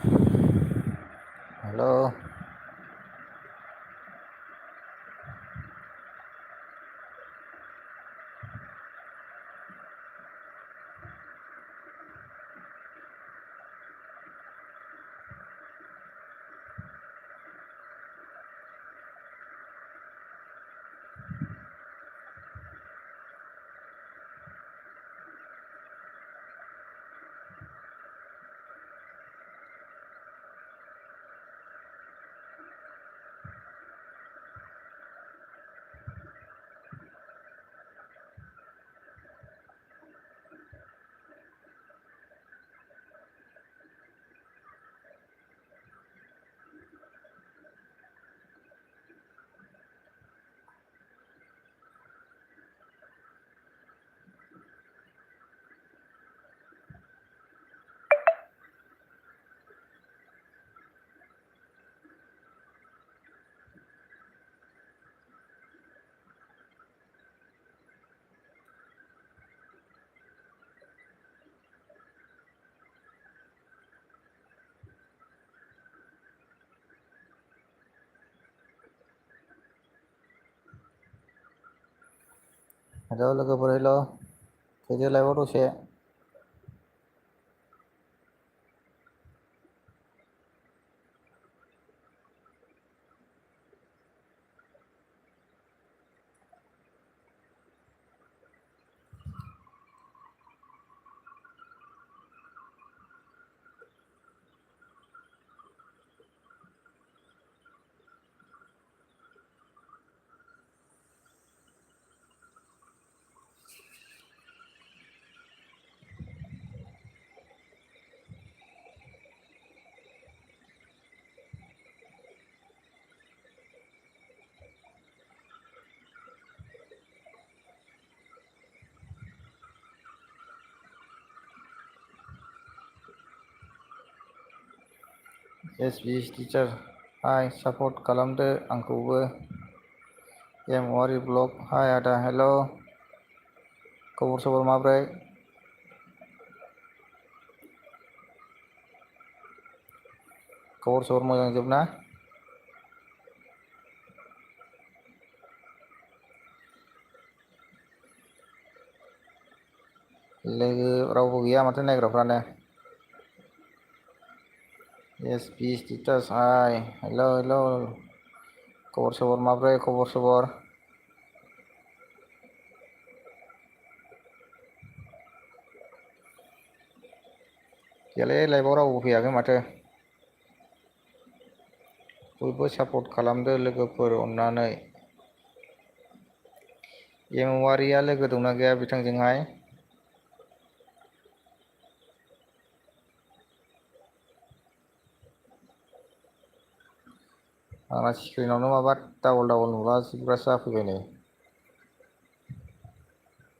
Halo. Halo लोगोफोर हेल' फैदो लाइभआव दसे। SB टिचार हाय सापर्ट खालामदो आंखौबो। एमवारि ब्लग हाय आदा हेल'। खबर सबर माब्रै? खबर सबर मोजां जोब ना? लोगो रावबो गैया माथो नायग्राफ्रानो। SB टिचार्स हाय हेल' हेल'। खबर सबर माब्रै खबर सबर? गैयालै लाइभआव रावबो फैयाखै माथो। बयबो सापर्ट खालामदो लोगोफोर अननानै। एमवारिया लोगो दंना गैया बिथांजोंहाय? आंना स्क्रिनावनो माबा डाबल डाबल नुलाजोबग्रासो जाफैबाय नै।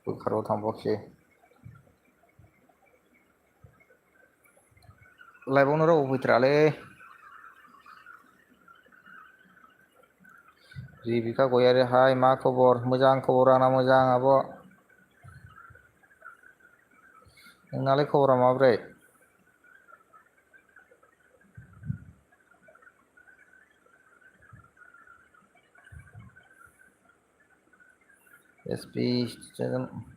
बोखाराव थांबावसै। लाइभआवनो रावबो फैथारालै। रिबिका गयारि हाय मा खबर? मोजां खबर आंना मोजां आब'। नोंनालाय खबरा माब्रै? SB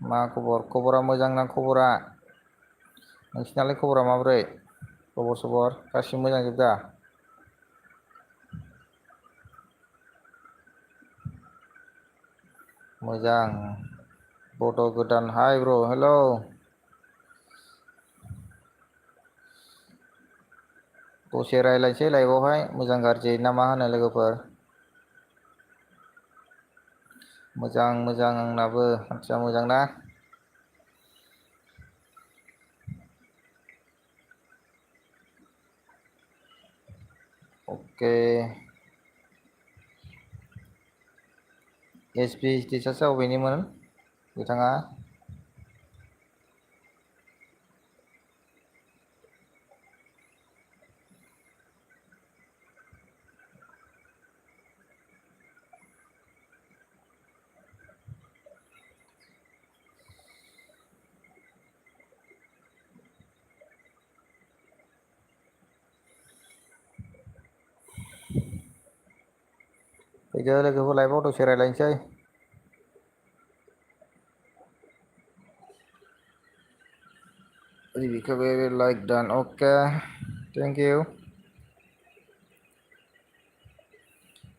मा खबर? खबरा मोजां ना खबरा? नोंसिनालाय खबरा माब्रै? खबर सबर गासिबो मोजां जोब दा? मोजां। फट' गोदान हाय ब्र' हेल'। दसे रायज्लायनोसै लाइभआवहाय मोजां गाज्रि ना मा होनो लोगोफोर? मोजां मोजां आंनाबो आदसा मोजां ना? अके। SB टिचार्सआ अबेनिमोन बिथाङा? फैदो लोगोफोर लाइभआव दसे रायलायनोसै। Ribika very like done. Okay, thank you.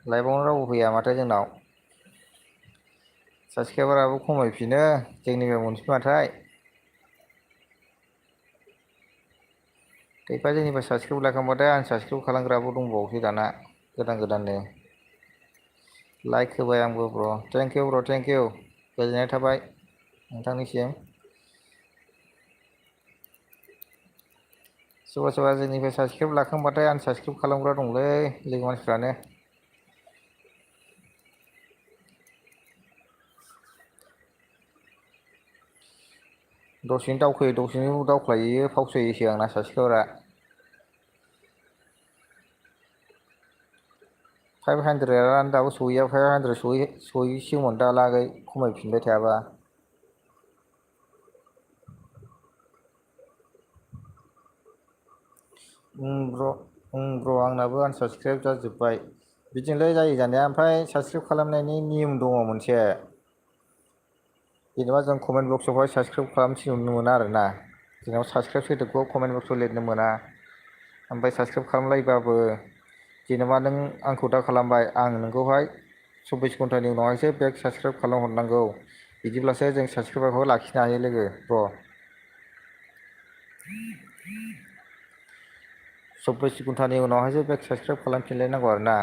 लाइभआवनो रावबो फैया माथो जोंनाव। साबस्क्राइबाराबो खमायफिनो जोंनिफ्राय मोनफिनबाथाय। खायफा जोंनिफ्राय साबस्क्राइब लाखांबाथाय आनसाबस्क्राइब खालामग्राबो दंबावोसो दाना गोदान। लाइक होबाय आंबो ब्र'। थेंक इउ ब्र' थेंक इउ। गोजोननाय थाबाय नोंथांनिसिम। सोरबा जोंनिफ्राय साबस्क्राइब लाखांबाथाय आनसाबस्क्राइब खालामग्रा दंलै लोगो मानसिफ्रानो। दसेनो दावखोयो दसेनो दावख्लायो फावसोयोसो आंना साबस्क्राइबारा। 500 दाबो सहैया 500 सहैसिगौमोन दालागै खमायफिनबाय थायाबा। ब्र' आंनाबो आनसाबस्क्राइब जाजोब्बाय। बिदिनोलाय जायो जानाया, ओमफ्राय साबस्क्राइब खालामनायनि नियम दङ मोनसे। जेनेबा जों कमेन्ट बक्सआवहाय साबस्क्राइब खालामथिनहरनो मोना आरोना। जेनेबा साबस्क्राइब सोदोबखौ कमेन्ट बक्सआव लिरनो मोना। ओमफ्राय साबस्क्राइब खालामलायबाबो जेनेबा नों आंखौ दा खालामबाय, आं नोंखौहाय 24 घन्टानि उनावहायसो बेक साबस्क्राइब खालामहरनांगौ। बिदिब्लासो जों साबस्क्राइबारखौ लाखिनो हायो लोगो ब्र'। 24 घन्टानि उनावहायसो बेक साबस्क्राइब खालामफिनलायनांगौ आरोना।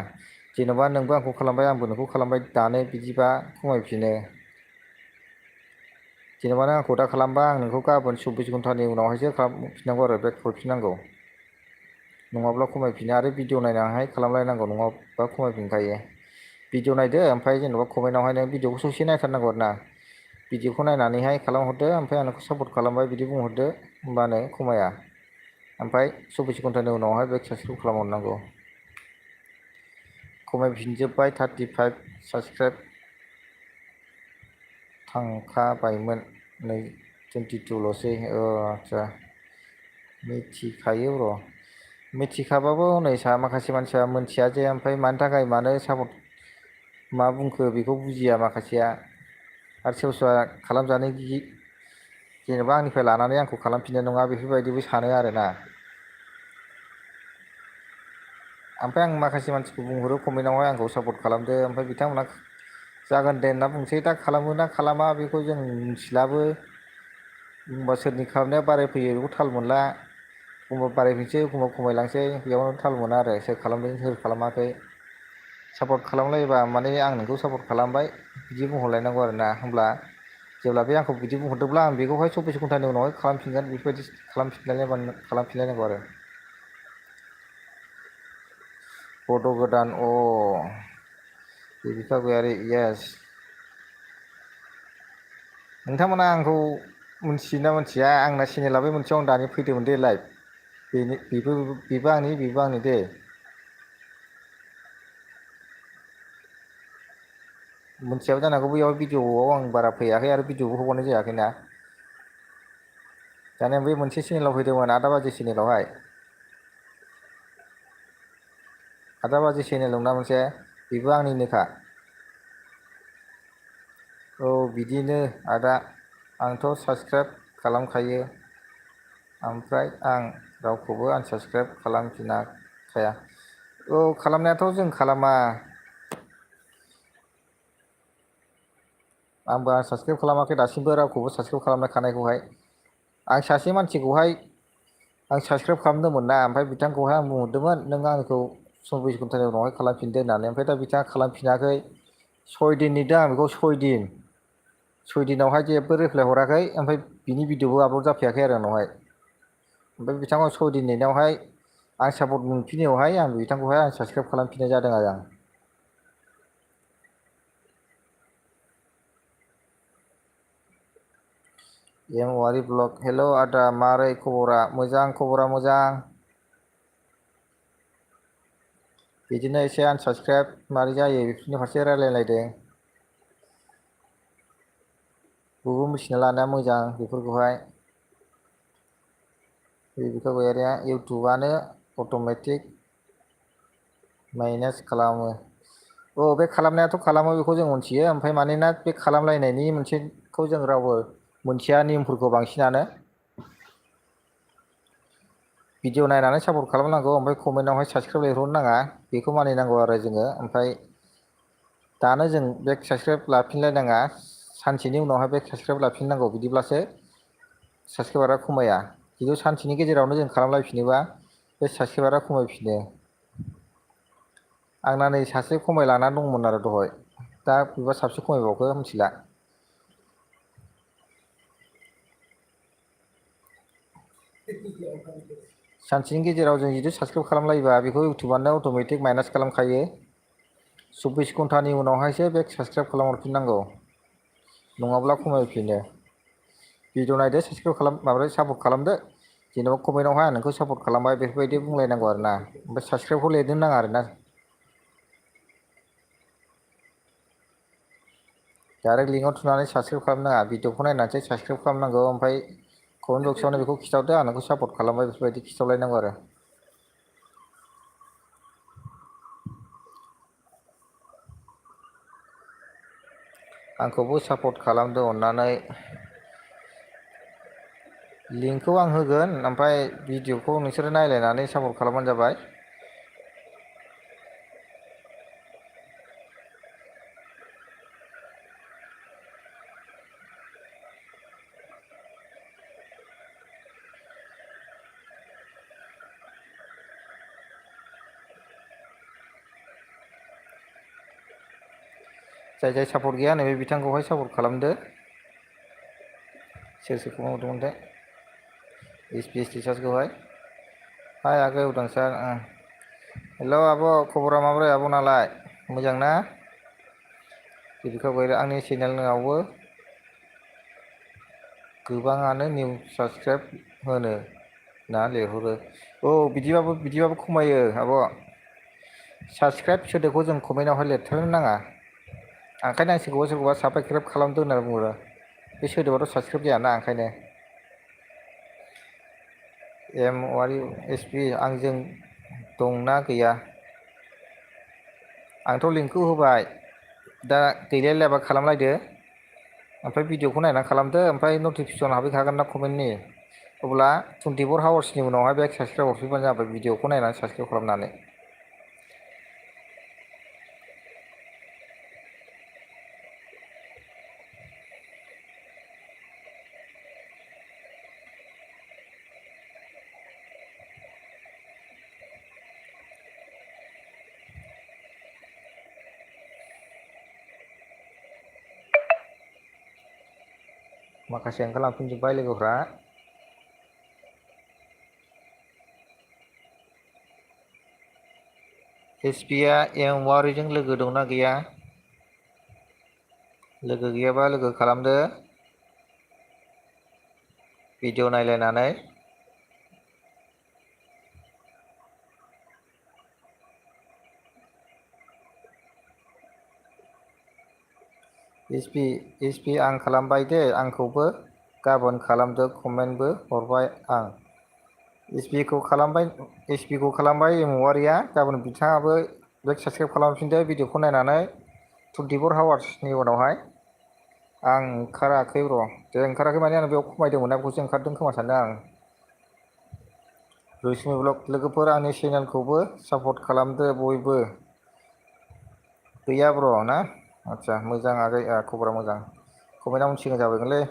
जेन'बा नोंबो आंखौ खालामबाय आंबो नोंखौ खालामबाय दानो बिदिबा खमायफिनो। जेनेबा नों आंखौ दा खालामबा आं नोंखौ गाबोन 24 घन्टानि उनावहायसो खालामफिननांगौ आरो बेक हरफिननांगौ। नङाब्ला खमायफिनो आरो भिडिअ नायनानैहाय खालामलायनांगौ नङाबा खमायफिनखायो। भिडिअ नायदो ओमफ्राय जेनेबा कमेन्टआवहाय नों भिडिअखौ ससे नायथारनांगौ आरो ना। भिडिअखौ नायनानैहाय खालामहरदो ओमफ्राय आं नोंखौ सापर्ट खालामबाय बिदि बुंहरदो होमबानो खमाया। ओमफ्राय 24 घन्टानि उनावहाय बेक साबस्क्राइब खालामहरनांगौ। खमायफिनजोब्बाय 35 साबस्क्राइब थांखाबायमोन नै 22ल'सै। आदसा मिथिखायो ब्र'। मिथिखाबाबो हनै माखासे मानसिया मोनथिया जे ओमफ्राय मानि थाखाय मानो सापर्ट मा बुंखो बेखौ बुजिया माखासेया। आरो सोरबा खालामजानो गियि जेनेबा आंनिफ्राय लानानै आंखौ खालामफिननाय नङा बेफोरबायदिबो सानो आरोना। ओमफ्राय आं माखासे मानसिखौ बुंहरो कमेन्टआवहाय आंखौ सापर्ट खालामदो, ओमफ्राय बिथांमोना जागोन दे होनना बुंसै। दा खालामो ना खालामा बेखौ जों मिथिलाबो। एखमबा सोरनि खालामनाया बारायफैयो बेखौ थाल मोनला। एखमबा बारायफैनोसै एखमबा खमायलांसै बेयावनो थाल मोना आरो सोर खालामदों सोर खालामाखै। सापर्ट खालामलायोबा माने आं नोंखौ सापर्ट खालामबाय बिदि बुंहरलायनांगौ आरोना। होमब्ला जेब्ला बे आंखौ बिदि बुंहरदोंब्ला आं बेखौहाय 24 घन्टानि उनावहाय खालामफिनगोन बेफोरबायदि खालामफिनलायनांगौ आरो। फट' गोदान देबिका गयारि येस। नोंथांमोना आंखौ मिथियोना मिथिया? आंना चेनेला बे मोनसेयाव आं दानि फैदोंमोन दे लाइभ। बेबो आंनि दे। मोनथियाबो जानो हागौ बैयाव भिडिअ'आव आं बारा फैयाखै आरो भिडिअबो हगारनाय जायाखैना। दानिया बे मोनसे चेनेलाव फैदोंमोन आदा बाजै चेनेलावहाय। आदा बाजै चेनेल दंना मोनसे बेबो आंनिनोखा। औ बिदिनो आदा आंथ' साबसक्राइब खालामखायो। ओमफ्राय आं रावखौबो आनसाबसक्राइब खालामफिनखाया। औ खालामनायाथ' जों खालामा। आंबो आनसाबसक्राइब खालामाखै दासिमबो रावखौबो साबसक्राइब खालामखानायखौहाय। आं सासे मानसिखौहाय आं साबसक्राइब खालामदोंमोन ना, ओमफ्राय बिथांखौहाय आं बुंहरदोंमोन नों आंखौ 24 घन्टानि उनावहाय खालामफिनदो होननानै। ओमफ्राय दा बिथाङा खालामफिनाखै। 6 दिन नेदों आं बेखौ 6 दिन। 6 दिनावहाय जेबो रिप्लाय हराखै ओमफ्राय बिनि भिडिअबो आपलड जाफैयाखै आरो आंनावहाय। ओमफ्राय बिथांखौ 6 दिन नेनायावहाय आं सापर्ट मोनफिननायावहाय आं बिथांखौहाय आनसाबसक्राइब खालामफिननाय जादों आरो आं। एम औवारि ब्लग हेल' आदा मारै खबरा? मोजां खबरा मोजां। बिदिनो एसे आनसाबसक्राइब मारै जायो बेफोरनि फारसे रायलायलायदों। बयबो मिथिना लानाया मोजां बेफोरखौहाय। देबिका गयारिया इउटुबानो अट'मेटिक माइनास खालामो। औ बे खालामनायाथ' खालामो बेखौ जों मिथियो ओमफ्राय मानोना बे खालामलायनायनि मोनसेखौ जों रावबो मोनथिया नियमफोरखौ बांसिनानो भिडिअ नायनानै सापर्ट खालामनांगौ ओमफ्राय कमेन्टआवहाय साबसक्राइब लिरहरनो नाङा बेखौ मानिनांगौ आरो जोङो ओमफ्राय दानो जों बेक साबसक्राइब लाफिनलायनाङा सानसेनि उनावहाय बेक साबसक्राइब लाफिननांगौ बिदिब्लासो साबसक्राइबारा खमाया खिन्थु सानसेनि गेजेरावनो जों खालामलायफिनोबा बे साबसक्राइबारा खमायफिनो आंना नै सासे खमाय लानानै दंमोन आरो दहाय दा बेबा साबसे खमायबावखो मिथिला सानसेनि गेजेराव जों जुदि साबसक्राइब खालामलायोबा बेखौ इउटुबानो अट'मेटिक माइनास खालामखायो 24 घन्टानि उनावहायसो बे साबसक्राइब खालामहरफिननांगौ नङाब्ला खमायफिनो भिडिअ नायदो साबसक्राइब खालाम माबादो सापर्ट खालामदो जेनेबा कमेन्टआवहाय आं नोंखौ सापर्ट खालामबाय बेफोरबायदि बुंलायनांगौ आरो ना ओमफ्राय साबसक्राइबखौ लिरनो नाङा आरोना डाइरेक्ट लिंकआव थुनानै साबसक्राइब खालामनाङा भिडिअखौ नायनानैसो साबसक्राइब खालामनांगौ ओमफ्राय कमेन्ट बक्सआवनो बेखौ खिन्थाहरदो आं नोंखौ सापर्ट खालामबाय बेफोरबायदि खिन्थालायनांगौ आरो आंखौबो सापर्ट खालामदो अननानै लिंकखौ आं होगोन ओमफ्राय भिडिअखौ नोंसोरो नायलायनानै सापर्ट खालामबानो जाबाय जाय जाय सापर्ट गैया नैबे बिथांखौहाय सापर्ट खालामदो सोर सोरखौ मावदोंमोनथाय एस टि सार्चखौहाय हाय आगै उदांसार हेल' आब' खबरा माबोरै आब'नालाय मोजां ना दिपिका गयारि आंनि चेनेलावबो गोबाङानो निउ साबसक्राइब होनो ना लिंहरो औ बिदिबाबो खमायो आब' साबसक्राइब सोदोबखौ जों कमेन्टआवहाय लिरथारनो नाङा ओंखायनो आं सोरखौबा सोरखौबा साबसक्राइब खालामदो होनना बुङो बे सोदोबाथ' साबसक्राइब जायाना ओंखायनो एम वारि एस पि आंजों दंना गैया आंथ' लिंकखौ होबाय दा गैलायलायाबा खालामलायदो ओमफ्राय भिडिअखौ नायनानै खालामदो ओमफ्राय नटिफिकेसन हाबहैखागोन ना कमेन्टनि अब्ला 24 आवार्सनि उनावहाय बेक साबसक्राइब हरफैबानो जाबाय भिडिअखौ नायनानै साबसक्राइब खालामनानै माखासे ओंखारलांफिनजोब्बाय लोगोफ्रा एस पि आ एम वारिजों लोगो दंना गैया लोगो गैयाबा लोगो खालामदो भिडिअ नायलायनानै एस पि आं खालामबाय दे आंखौबो गाबोन खालामदो कमेन्टबो हरबाय आं एस पि खौ खालामबाय एम वारिया गाबोन बिथाङाबो बेक साबसक्राइब खालामफिनदो भिडिअखौ नायनानै 24 आवार्सनि उनावहाय आं ओंखाराखै र' दे ओंखाराखै माने आं बेयाव खमायदोंमोन ना बेखौसो ओंखारदों खोमा सानदों आं रैसुमै ब्लग लोगोफोर आंनि चेनेलखौबो सापर्ट खालामदो बयबो गैया ब्र' ना आदसा मोजां आगै खबरा मोजां कमेन्टआव मोनसिगोन जाबायगोनलै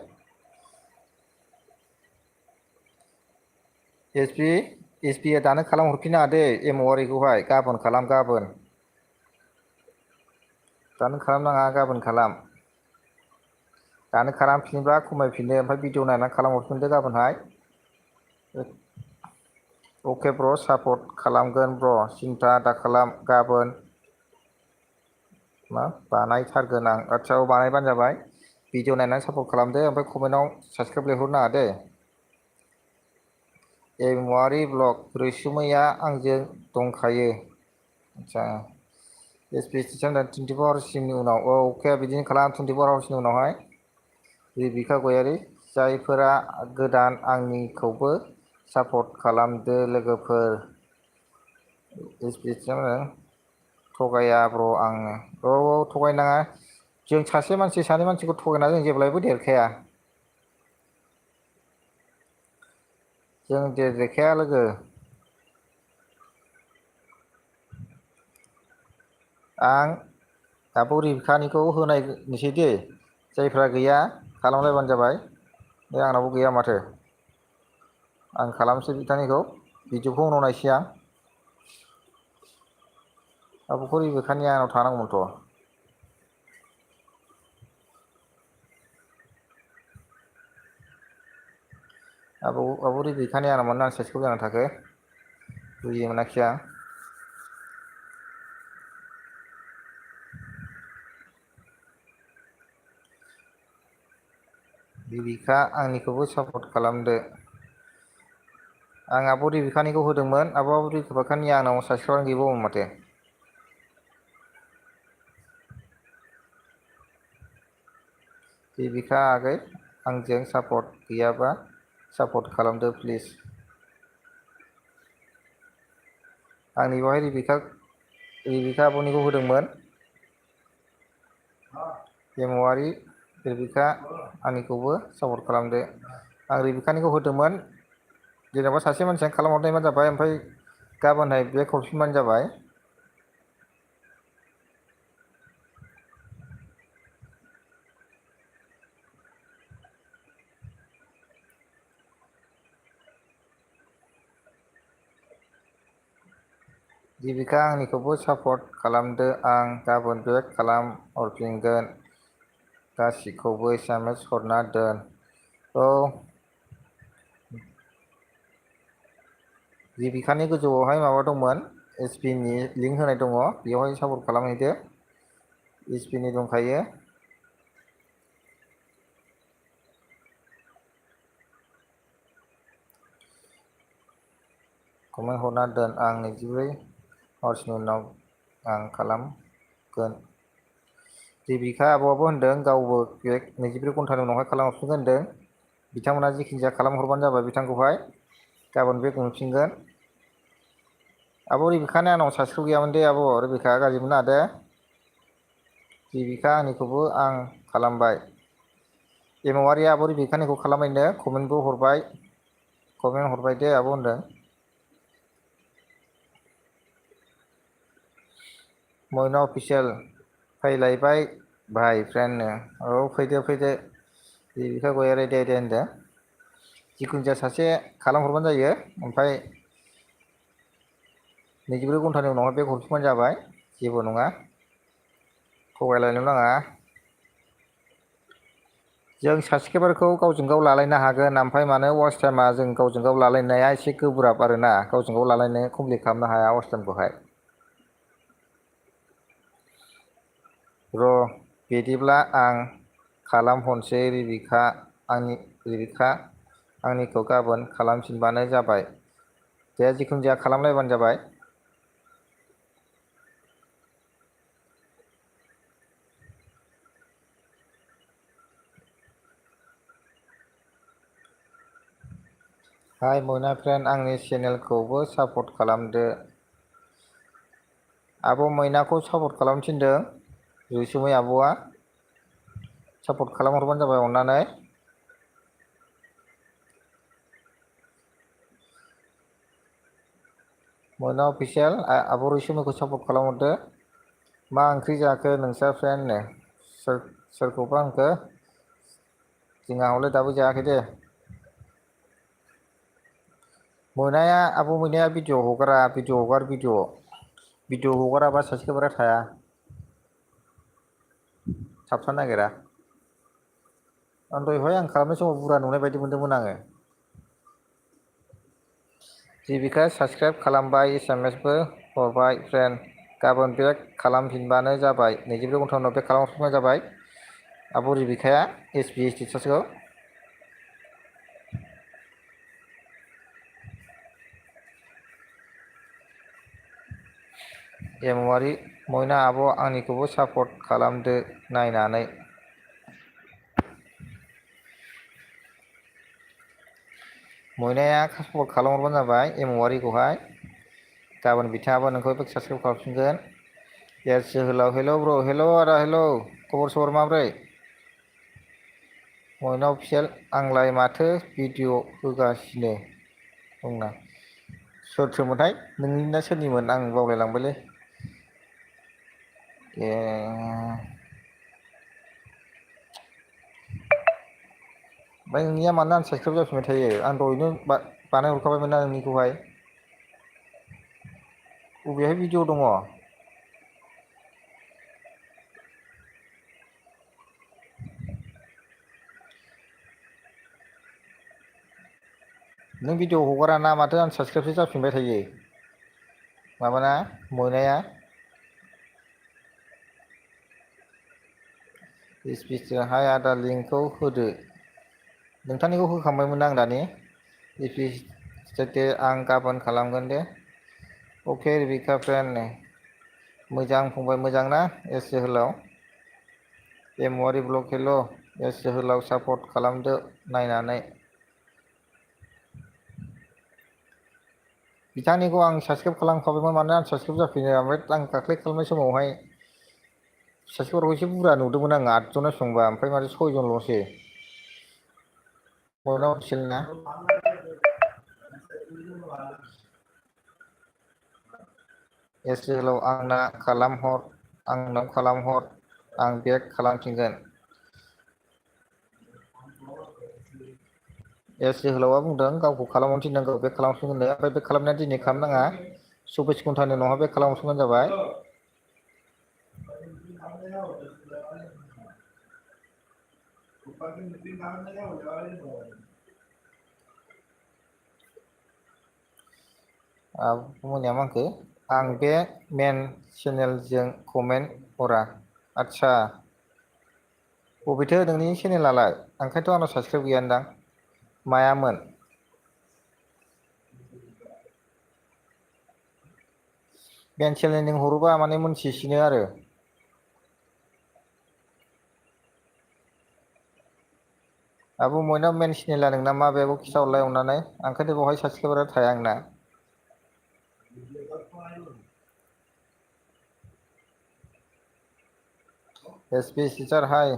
एस पि आ दानो खालामहरफिननाङा दै एम वारिखौहाय गाबोन खालाम गाबोन दानो खालामनाङा गाबोन खालाम दानो खालामफिनोब्ला खमायफिनो ओमफ्राय भिडिअ नायनानै खालामहरफिनदो गाबोनहाय अके ब्र' सापर्ट खालामगोन ब्र' सिन्था दाखालाम गाबोन मा बानायथारगोन आं आदसा बानायबानो जाबाय भिडिअ नायनानै सापर्ट खालामदो ओमफ्राय कमेन्टआव साबसक्राइब लिरहरनाङा दे एम वारि ब्लग रैसुमैया आंजों दंखायो आदसा एस पि 24 आवार्सनि उनाव अके बिदिनो खालाम 24 आवार्सनि उनावहाय दिपिका गयारि जायफोरा गोदान आंनिखौबो सापर्ट खालामदो लोगोफोर थगाया ब्र आङो औ थगायनाङा जों सासे मानसि सानै मानसिखौ थगायना जों जेब्लायबो देरखाया जों देरखाया लोगो आं आब' रिबिकानिखौ होनायनोसै दे जायफ्रा गैया खालामलायबानो जाबाय बे आंनावबो गैया माथो आं खालामसै बिथांनिखौ भिडिअखौ उनाव नायसै आं आब'खौ रिबिकानिया आंनाव थानांगौमोनथ' आब' रिबिकानि आंनाव मानो आनसार्सखौ जाना थाखो बुजि मोनाखै आं रिबिका आंनिखौबो सापर्ट खालामदो आं आब' रिबिकानिखौ होदोंमोन आब' रिबिकानिया आंनाव साबसक्राइबार गैबावोमोन माथो रिबिका आगै आंजों सापर्ट गैयाबा सापर्ट खालामदो प्लिज आंनि बेवहाय रिबिका आब'निखौ होदोंमोन एमवारि रिबिका आंनिखौबो सापर्ट खालामदो आं रिबिकानिखौ होदोंमोन जेनेबा सासे मानसियानो खालामहरनायबानो जाबाय ओमफ्राय गाबोनहाय बेक हरफिनबानो जाबाय रिबिका आंनिखौबो सापर्ट खालामदो आं गाबोन बेक खालाम हरफिनगोन गासिखौबो एसएमएस हरना दोन औ रिबिकानि गोजौआवहाय माबा दंमोन एसपि नि लिंक होनाय दङ बेवहाय सापर्ट खालामहैदो एसपि नि दंखायो कमेन्ट हरना दोन आं 24 हरसनि उनाव आं खालामगोन रिबिका आब'आबो होनदों गावबो बेक 24 घन्टानि उनावहाय खालामहरफिनगोन होनदों बिथांमोना जिखिनि जाया खालामहरबानो जाबाय बिथांखौहाय गाबोन बेक मोनफिनगोन आब' रिबिकानि आंनाव साबसक्राइब गैयामोन दे आब' रिबिका गाज्रि मोननाङा दे रिबिका आंनिखौबो आं खालामबाय एमवारिया आब' रिबिकानिखौ खालामबायनो कमेन्टबो हरबाय कमेन्ट हरबाय दे आब' होनदों मयना अफिसियेल फैलायबाय भाइ फ्रेन्डनो औ फैदो रिबिका गयारि दे होनदो जिखुनु जाया सासे खालामहरबानो जायो ओमफ्राय 24 घन्टानि उनावहाय बेक हरफिनबानो जाबाय जेबो नङा थगायलायनो नाङा जों साबसक्राइबारखौ गावजों गाव लालायनो हागोन ओमफ्राय मानो वाच टाइमा जों गावजों गाव लालायनाया एसे गोब्राब आरोना गावजों गाव लालायनो कमप्लिट खालामनो हाया वाच टाइमखौहाय र' बिदिब्ला आं खालामहरसै रिबिका आंनिखौ गाबोन खालामफिनबानो जाबाय दे जिखुनु जाया खालामलायबानो जाबाय हाय मयना फ्रेन्ड आंनि चेनेलखौबो सापर्ट खालामदो आब' मैनाखौ सापर्ट खालामनो थिनदों रैसुमै आब'आ सापर्ट खालामहरबानो जाबाय अननानै मयना अफिसियेल आब' रैसुमैखौ सापर्ट खालामहरदो मा ओंख्रि जाखो नोंस्रा फ्रेन्डनो सोरखौबा होनखो जोंहा हले दाबो जायाखै दे मयनाया आब' मैनाया भिडिअ हगारा भिडिअ हगाराबा साबसक्राइबारा थाया थाबथानो नागिरा दहाय आं खालामनाय समाव बुरजा नुनाय बायदि मोनदोंमोन आङो रिबिका साबसक्राइब खालामबाय एसएमएसबो हरबाय फ्रेन्ड गाबोन बेक खालामफिनबानो जाबाय 24 घन्टा उनाव बेक खालामफिनबानो जाबाय आब' रिबिकाया एसपि स्टेटासखौ एमवारि मयना आब' आंनिखौबो सापर्ट खालामदो नायनानै मयनाया सापर्ट खालामहरबानो जाबाय एमवारिखौहाय गाबोन बिथाङाबो नोंखौ बेक साबसक्राइब खालामफिनगोन Yes जोहोलाव हेल' ब्र हेल' आदा हेल' खबर सबर माब्रै मयना अफिसियेल आंलाय माथो भिडिअ होगासिनो दंना सोरथोमोनथाय नोंनि ना सोरनिमोन आं बावलायलांबायलै ए ओमफ्राय नोंनिया मानो आनसाबसक्राइब जाफिनबाय थायो आं दहायनो बानायहरखाबायमोन ना नोंनिखौहाय बबेहाय भिडिअ दङ नों भिडिअ हगाराना माथो आनसाबसक्राइबसो जाफिनबाय थायो माबाना मयनाया हाय आदा लिंकखौ होदो नोंथांनिखौ होखांबायमोन आं दानि आं गाबोन खालामगोन दे अके रिबिका फ्रेन्ड मोजां फंबाय मोजां ना एस जोहोलाव एमवारि ब्लक हेल' एस जोहोलाव सापर्ट खालामदो नायनानै बिथांनिखौ आं साबसक्राइब खालामखाबायमोन मानो आनसाबसक्राइब जाफिनो ओमफ्राय आं दाख्लै खालामनाय समावहाय साबसक्राइबारखौ एसे बुरजा नुदोंमोन आङो 8 जन बेसेबांबा ओमफ्राय माथो 6 जनल'सै मयना अफिसियेल ना एस जोहोलाव आंनाव खालामहर आं बेक खालामफिनगोन एस जोहोलावा बुंदों गावखौ खालामहरनो थिनदों बेक खालामफिनगोननो ओमफ्राय बेक खालामनाया दिनै खालामनाङा 24 घन्टानि उनावहाय बेक खालामहरफिनबानो जाबाय मोनाया मा होनखो आं बे मेन चेनेलजों कमेन्ट हरा आदसा बबेथो नोंनि चेनेलालाय ओंखायनोथ' आंनाव साबसक्राइब गैयानदां मायामोन मेन चेनेलजों हरोबा माने मोनथिसिनो आरो आब' मयना मेन चेनेला नोंना मा बेखौ खिथाहरलाय अननानै ओंखायनो बेवहाय साबसक्राइबारा थाया आंना एस पि सिस्टार हाय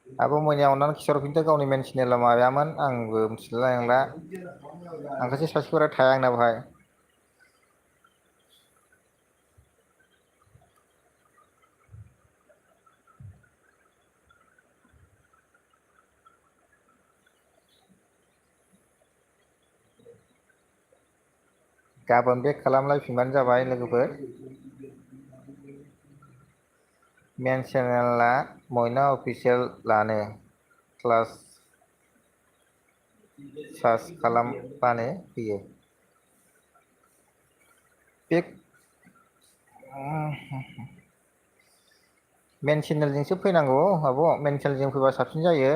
आब' मैया अननानै खिथाहरफिनदो गावनि मेन चेनेला माबायामोन आंबो मिथिलाय लांला ओंखायसो साबसक्राइबारा थाया आंना बाहाय गाबोन बेक खालामलायफिनबानो जाबाय लोगोफोर मेन चेनेला मयना अफिसियेलानो क्लास सार्च खालामबानो फैयो बेक मेन चेनेलजोंसो फैनांगौ आब' मेन चेनेलजों फैबा साबसिन जायो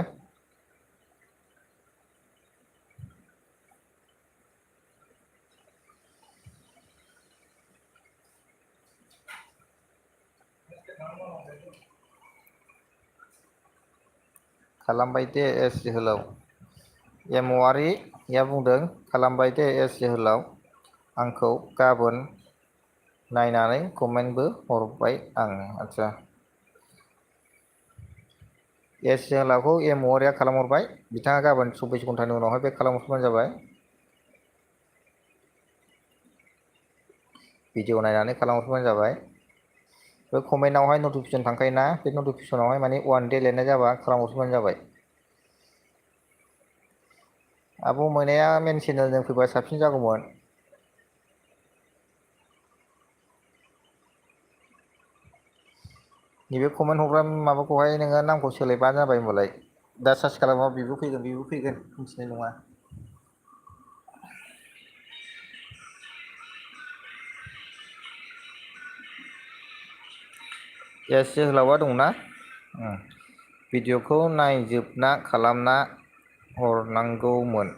खालामबाय दे एस जोहोलाव एमवारिया बुंदों खालामबाय दे एस जोहोलाव आंखौ गाबोन नायनानै कमेन्टबो हरबाय आं आदसा एस जोहोलावखौ एमवारिया खालामहरबाय बिथाङा गाबोन 24 घन्टानि उनावहाय बेक खालामहरबानो जाबाय भिडिअ नायनानै खालामहरबानो जाबाय बे कमेन्टआवहाय नटिफिकेसन थांखायोना बे नटिफिकेसनावहाय माने 1 दे लिरनाय जाबा खालामहरफिनबानो जाबाय आब' मोनाया मेन चेनेलजों फैबा साबसिन जागौमोन नैबे कमेन्ट हरग्रा माबाखौहाय नोङो नामखौ सोलायबानो जाबाय होनबालाय दा सार्च खालामबा बेबो फैगोन मिथिनाय नङा एस जोहोलावा दंना भिडिअखौ नायजोबना खालामना हरनांगौमोन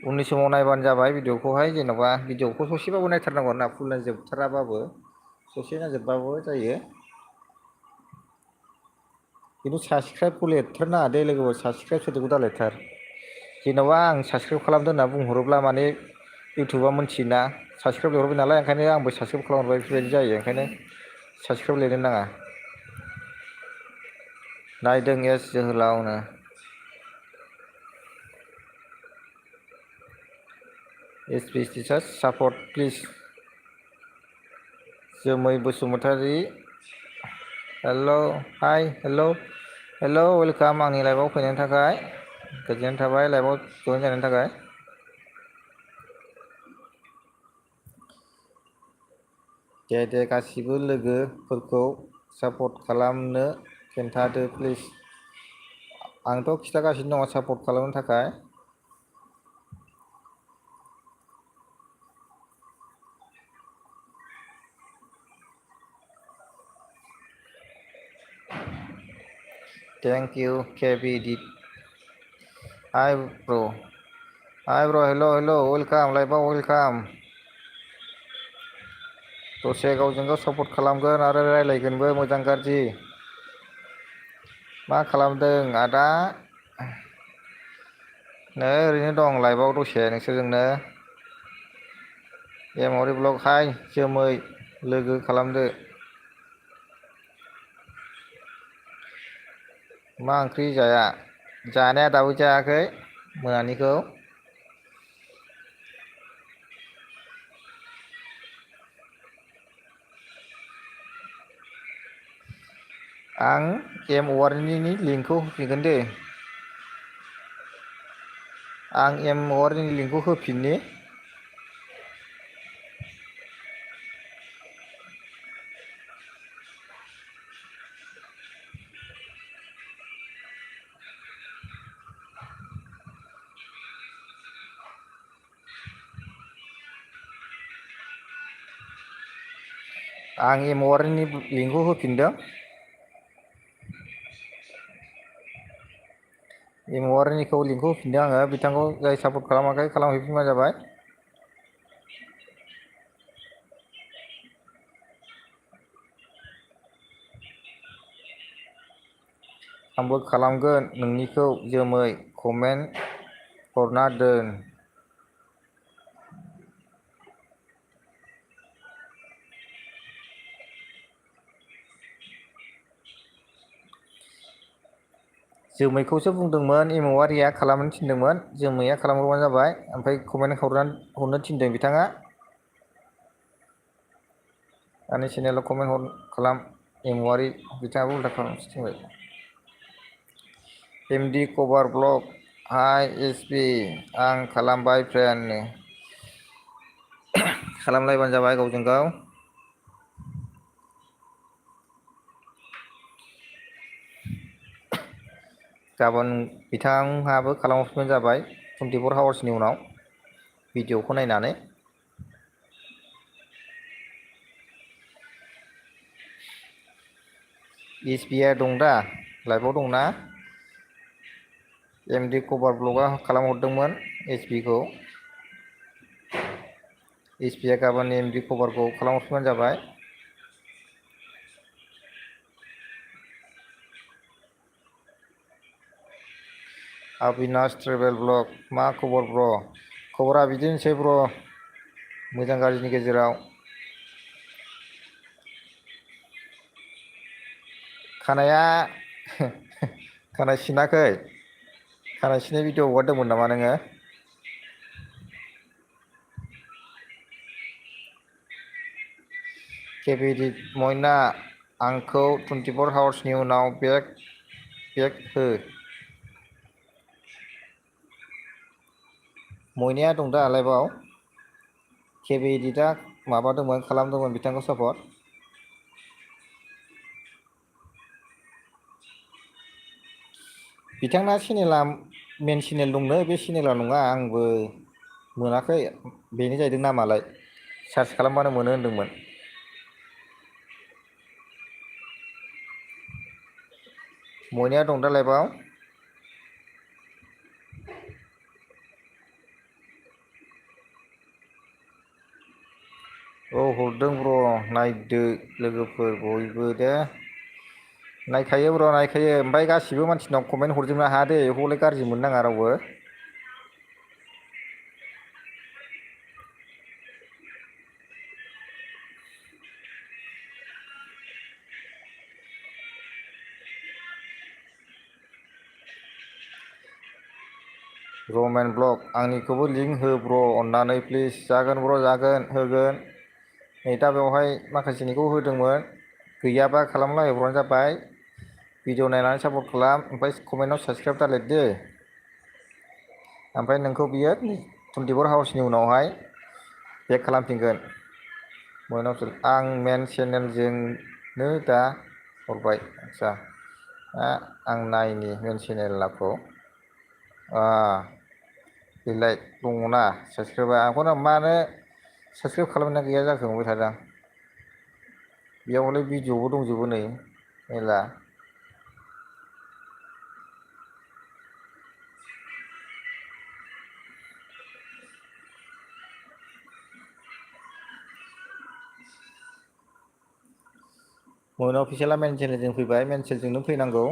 उननि समाव नायबानो जाबाय भिडिअखौहाय जेन'बा भिडिअखौ ससेबाबो नायथारनांगौ आरोना फुल नायजोबथाराबाबो ससे नायजोबबाबो जायो खिन्थु साबसक्राइबखौ लिरथारनाङा दे लोगोफोर साबसक्राइब सोदोबखौ दालिरथार जेन'बा आं साबसक्राइब खालामदों होनना बुंहरोब्ला माने इउटुबा मोनथियोना साबसक्राइब लिरहरबाय नालाय ओंखायनो आंबो साबसक्राइब खालामहरबाय बेफोरबायदि जायो ओंखायनो साबसक्राइब लिरनो नाङा। नायदों एस जोहोलावनो एस पि teachers support please Jwmwi Basumatary hello' hi hello' welcome आंनि लाइभआव फैनायनि थाखाय गोजोननाय थाबाय लाइभआव जइन जानायनि थाखाय। दे गासिबो लोगोफोरखौ सापर्ट खालामनो खोन्थादो प्लिज। आंथ' खिथागासिनो दङ सापर्ट खालामनो थाखाय। थेंक इउ केबिडि हाय ब्र हेल' वेलकाम लाइभआव वेलकाम। दसे गावजों गाव सापर्ट खालामगोन आरो रायलायगोनबो मोजां गाज्रि। मा खालामदों आदा? नै ओरैनो दं लाइभआव दसे नोंसोरजोंनो। एमरि ब्लक हाय जोमै लोगो खालामदो। मा ओंख्रि जाया? जानाया दाबो जायाखै मोनानिखौ। आं एमवार्डनि लिंकखौ होफिनगोन दे। आं एमवार्डनि लिंकखौ होफिननि। आं एमवार्डनि लिंकखौ होफिनदों। एमवार्डनिखौ लिंकखौ होफिनदों आङो बिथांखौ जाय सापर्ट खालामाखै खालामहैफिनबानो जाबाय। आंबो खालामगोन नोंनिखौ जोमै कमेन्ट हरना दोन। जोमैखौसो बुंदोंमोन एमवारिया खालामनो थिनदोंमोन जोमैया खालामहरबानो जाबाय ओमफ्राय कमेन्ट हरनो थिनदों बिथाङा। आंनि चेनेलाव कमेन्ट खालाम एमवारि बिथाङाबो उल्था खालामनोसो थिनबाय। एमडि कभार ब्लक हाय एस पि आं खालामबाय फ्रेन्ड। खालामलायबानो जाबाय गावजों गाव। गाबोन बिथाङाबो खालामहरफिनबानो जाबाय 24 आवार्सनि उनाव भिडिअखौ नायनानै। एस पि आ दं दा लाइभआव दंना? एमडि कभार ब्लकआ खालामहरदोंमोन एस पि खौ। एस पि आ गाबोन एमडि कभारखौ खालामहरफिनबानो जाबाय। अबिनास ट्रेभेल ब्लग मा खबर ब्र? खबरा बिदिनोसै ब्र मोजां गाज्रिनि गेजेराव। खानाया खानाय सिनाखै? खानाय सिननाय भिडिअ हगारदोंमोन नामा नोङो? केबिडि मयना आंखौ 24 आवार्सनि उनाव बेक हो। मयनाया दं दा लाइभआव? केबि इदिटआ माबादोंमोन खालामदोंमोन बिथांखौ सापर्ट। बिथांना चेनेला मेन चेनेल दंनो बे चेनेला नङा आंबो मोनाखै बेनो जाहैदों नामालाय सार्च खालामबानो मोनो होनदोंमोन। मयनाया दं दा लाइभआव? औ हरदों ब्र नायदो लोगोफोर बयबो दे। नायखायो ब्र नायखायो ओमफ्राय गासिबो मानसिनाव कमेन्ट हरजोबनो हाया दे बेखौलाय गाज्रि मोननो नाङा रावबो। रमेन ब्लग आंनिखौबो लिंक हो ब्र अननानै प्लिज। जागोन ब्र जागोन होगोन। नै दा बेवहाय माखासेनिखौ होदोंमोन गैयाबा खालामला बायबानो जाबाय। भिडिअ नायनानै सापर्ट खालाम ओमफ्राय कमेन्टआव साबसक्राइब दालिरदो। ओमफ्राय नोंखौ बियो 24 हावार्सनि उनावहाय बेक खालामफिनगोन। आं मेन चेनेलजोंनो दा हरबाय आदसा आं नायनि मेन चेनेलखौ बेलाय दङना साबसक्राइबा आंखौनो मानो साबसक्राइब खालामनाया गैया जाखो नंबाय थादों आं। बेयाव हले भिडिअबो दंजोबो नै मेरला। मोन अफिसियेला मेन चेनेलजों फैबाय मेन चेनेलजोंनो फैनांगौ।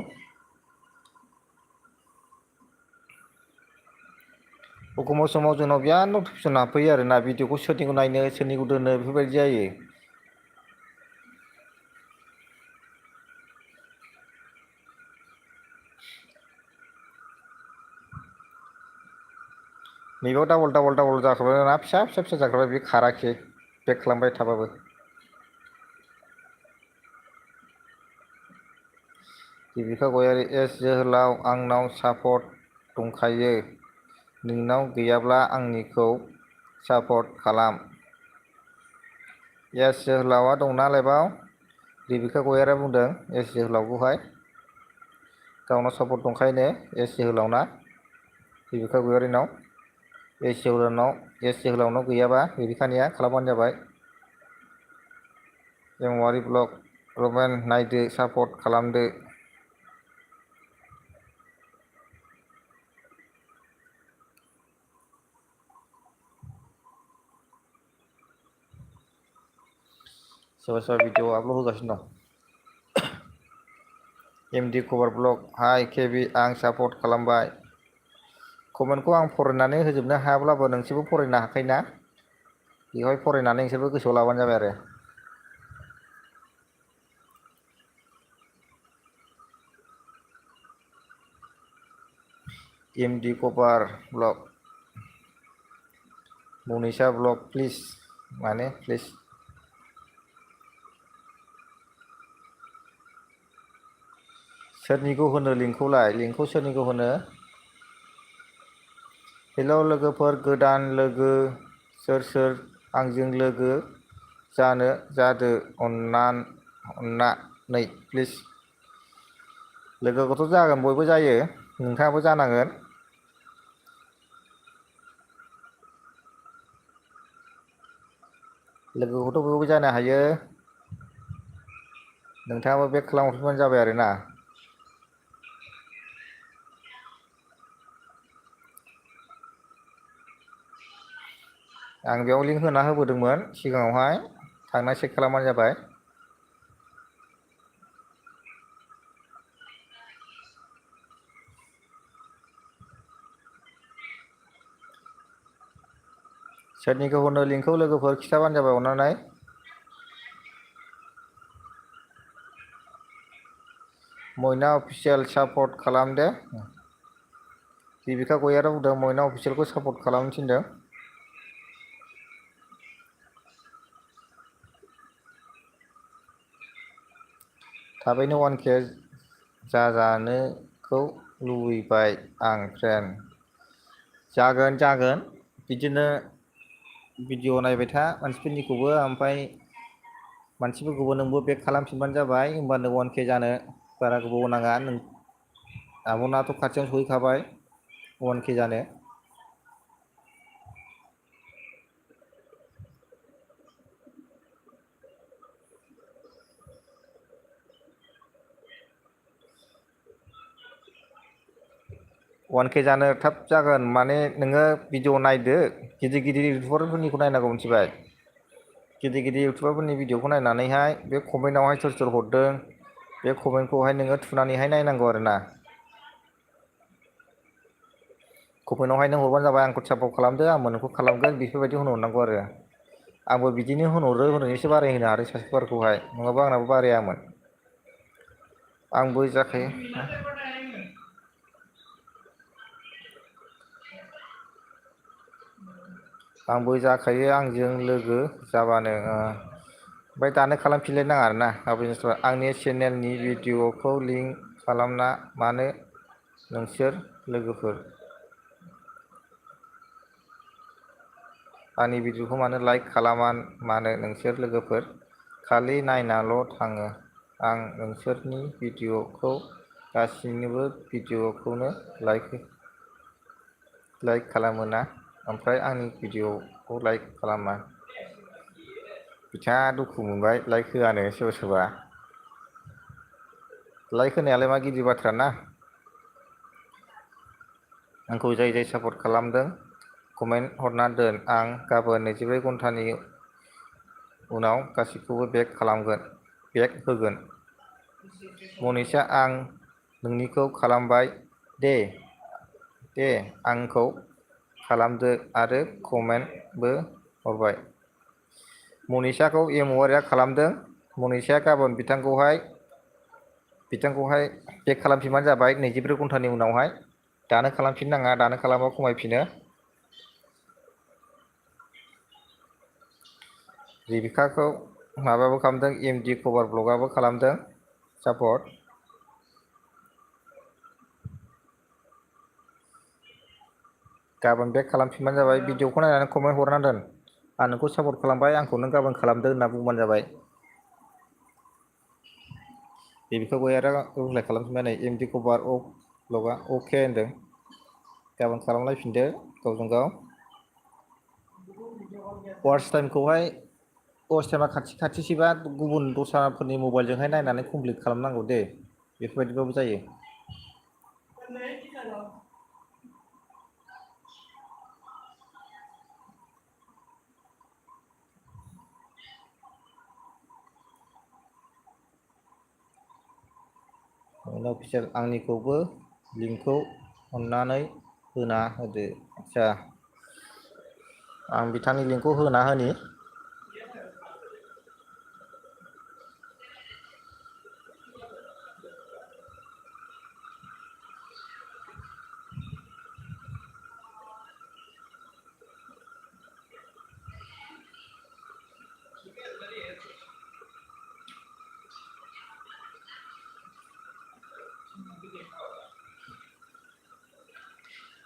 एखमबा समाव जोंनाव बिराद नटिफिकेसन हाबफैयो आरोना भिडिअखौ सोरनिखौ नायनो सोरनिखौ दोननो बेफोरबायदि जायो। नैबेयाव डाबल जाखाबाय ना फिसा जाखाबाय बे खाराखै बेक खालामबाय थाबाबो। देबिका गयारि एस जोहोलाव आंनाव सापर्ट दंखायो नोंनाव गैयाब्ला आंनिखौ सापर्ट खालाम। एस जोहोलावा दंना लाइभआव देबिका गयारिया बुंदों एस जोहोलावखौहाय गावनाव सापर्ट दंखायोनो एस जोहोलावना देबिका गयारिनाव। एस जोहोलावनाव गैयाबा देबिकानिया खालामबानो जाबाय। एमवारि ब्लग रमेन नायदो सापर्ट खालामदो। सोरबा भिडिअ आपलड होगासिनो दं। एमडि कभार ब्लग हाय केबि आं सापर्ट खालामबाय। कमेन्टखौ आं फरायनानै होजोबनो हायाब्लाबो नोंसोरबो फरायनो हाखायोना बेवहाय फरायनानै नोंसोरबो गोसोआव लाबानो जाबाय आरो। MD cover blog Manisha blog please माने प्लिज। सोरनिखौ होनो लिंकखौ सोरनिखौ होनो? हेलौ लोगोफोर गोदान लोगो सोर आंजों लोगो जादो अन्नानै प्लिज। लोगोखौथ' जागोन बयबो जायो नोंथाङाबो जानांगोन। लोगोखौथ' बयबो जानो हायो नोंथाङाबो बेक खालामहरफिनबानो जाबाय आरोना। आं बेयाव लिंक होना होबोदोंमोन सिगाङावहाय थांना चेक खालामबानो जाबाय। सोरनिखौ होनो लिंकखौ लोगोफोर खिथाबानो जाबाय अननानै। मयना अफिसियेल सापर्ट खालामदो। देबिका गयारिया बुंदों मयना अफिसियेलखौ सापर्ट खालामनो थिनदों। थाबैनो 1K जाजानोखौ लुबैबाय आं फ्रेन्ड। जागोन बिदिनो भिडिअ नायबाय था मानसिफोरनिखौबो ओमफ्राय मानसिफोरखौबो नोंबो बेक खालामफिनबानो जाबाय होमबानो 1K जानो बारा गोबाव नाङा। आब'नाथ' खाथियावनो सहैखाबाय 1K जानो। वान के जानो थाब जागोन माने नोङो भिडिअ नायदो गिदिर इउटुबारफोरनिखौ नायनांगौ मिथिबाय। गिदिर इउटुबारफोरनि भिडिअखौ नायनानैहाय बे कमेन्टआवहाय सोर हरदों बे कमेन्टखौहाय नोङो थुनानैहाय नायनांगौ आरोना। कमेन्टआवहाय नों हरबानो जाबाय आंखौ सापर्ट खालामदो आंबो नोंखौ खालामगोन बेफोरबायदि होनहरनांगौ आरो। आंबो बिदिनो होनहरनोसो बारायहोनो हादों साबसक्राइबारखौहाय नङाबा आंनाबो बारायामोन। आंबो जाखायो। आंबो जाखायो आंजों लोगो जाबानो ओमफ्राय दानो खालामफिनलाय नाङा आरोना आंनि चेनेलनि भिडिअखौ लिंक खालामना मानो नोंसोर लोगोफोर आंनि भिडिअखौ मानो लाइक खालामा मानो नोंसोर लोगोफोर खालि नायनाल' थाङो आं नोंसोरनि भिडिअखौ गासिनिबो भिडिअखौनो लाइक खालामोना ओमफ्राय आंनि भिडिअखौ लाइक खालामा बिथाङा दुखु मोनबाय लाइक होआनो सोरबा सोरबा लाइक होनायालाय मा गिदिर बाथ्रा ना आंखौ जाय जाय सापर्ट खालामदों कमेन्ट हरना दोन आं गाबोन 24 घन्टानि उनाव गासिखौबो बेक होगोन मनिषा आं नोंनिखौ खालामबाय दे आंखौ खालामदो आरो कमेन्टबो हरबाय मनिषाखौ एमवारिया खालामदों मनिषाया गाबोन बिथांखौहाय बेक खालामफिनबानो जाबाय 24 घन्टानि उनावहाय दानो खालामफिन नाङा दानो खालामबा खमायफिनो रिबिकाखौ माबाबो खालामदों एमडि कभार ब्लगाबो खालामदों सापर्ट गाबोन बेक खालामफिनबानो जाबाय भिडिअखौ नायनानै कमेन्ट हरना दोन आं नोंखौ सापर्ट खालामबाय आंखौ नों गाबोन खालामदो होनना बुंबानो जाबाय रिबिकाखौ आरो रिप्लाइ खालामफिनबाय नै एमडि कभार ब्लगा अके होनदों गाबोन खालामलायफिनदो गावजों गाव वाच टाइमा खाथिबा गुबुन दस्राफोरनि मबाइलजोंहाय नायनानै कमप्लिट खालामनांगौ दे बेफोरबायदिबाबो जायो अफिसियेल आंनिखौबो लिंकखौ अननानै होना होदो आच्छा आं बिथांनि लिंकखौ होना होनि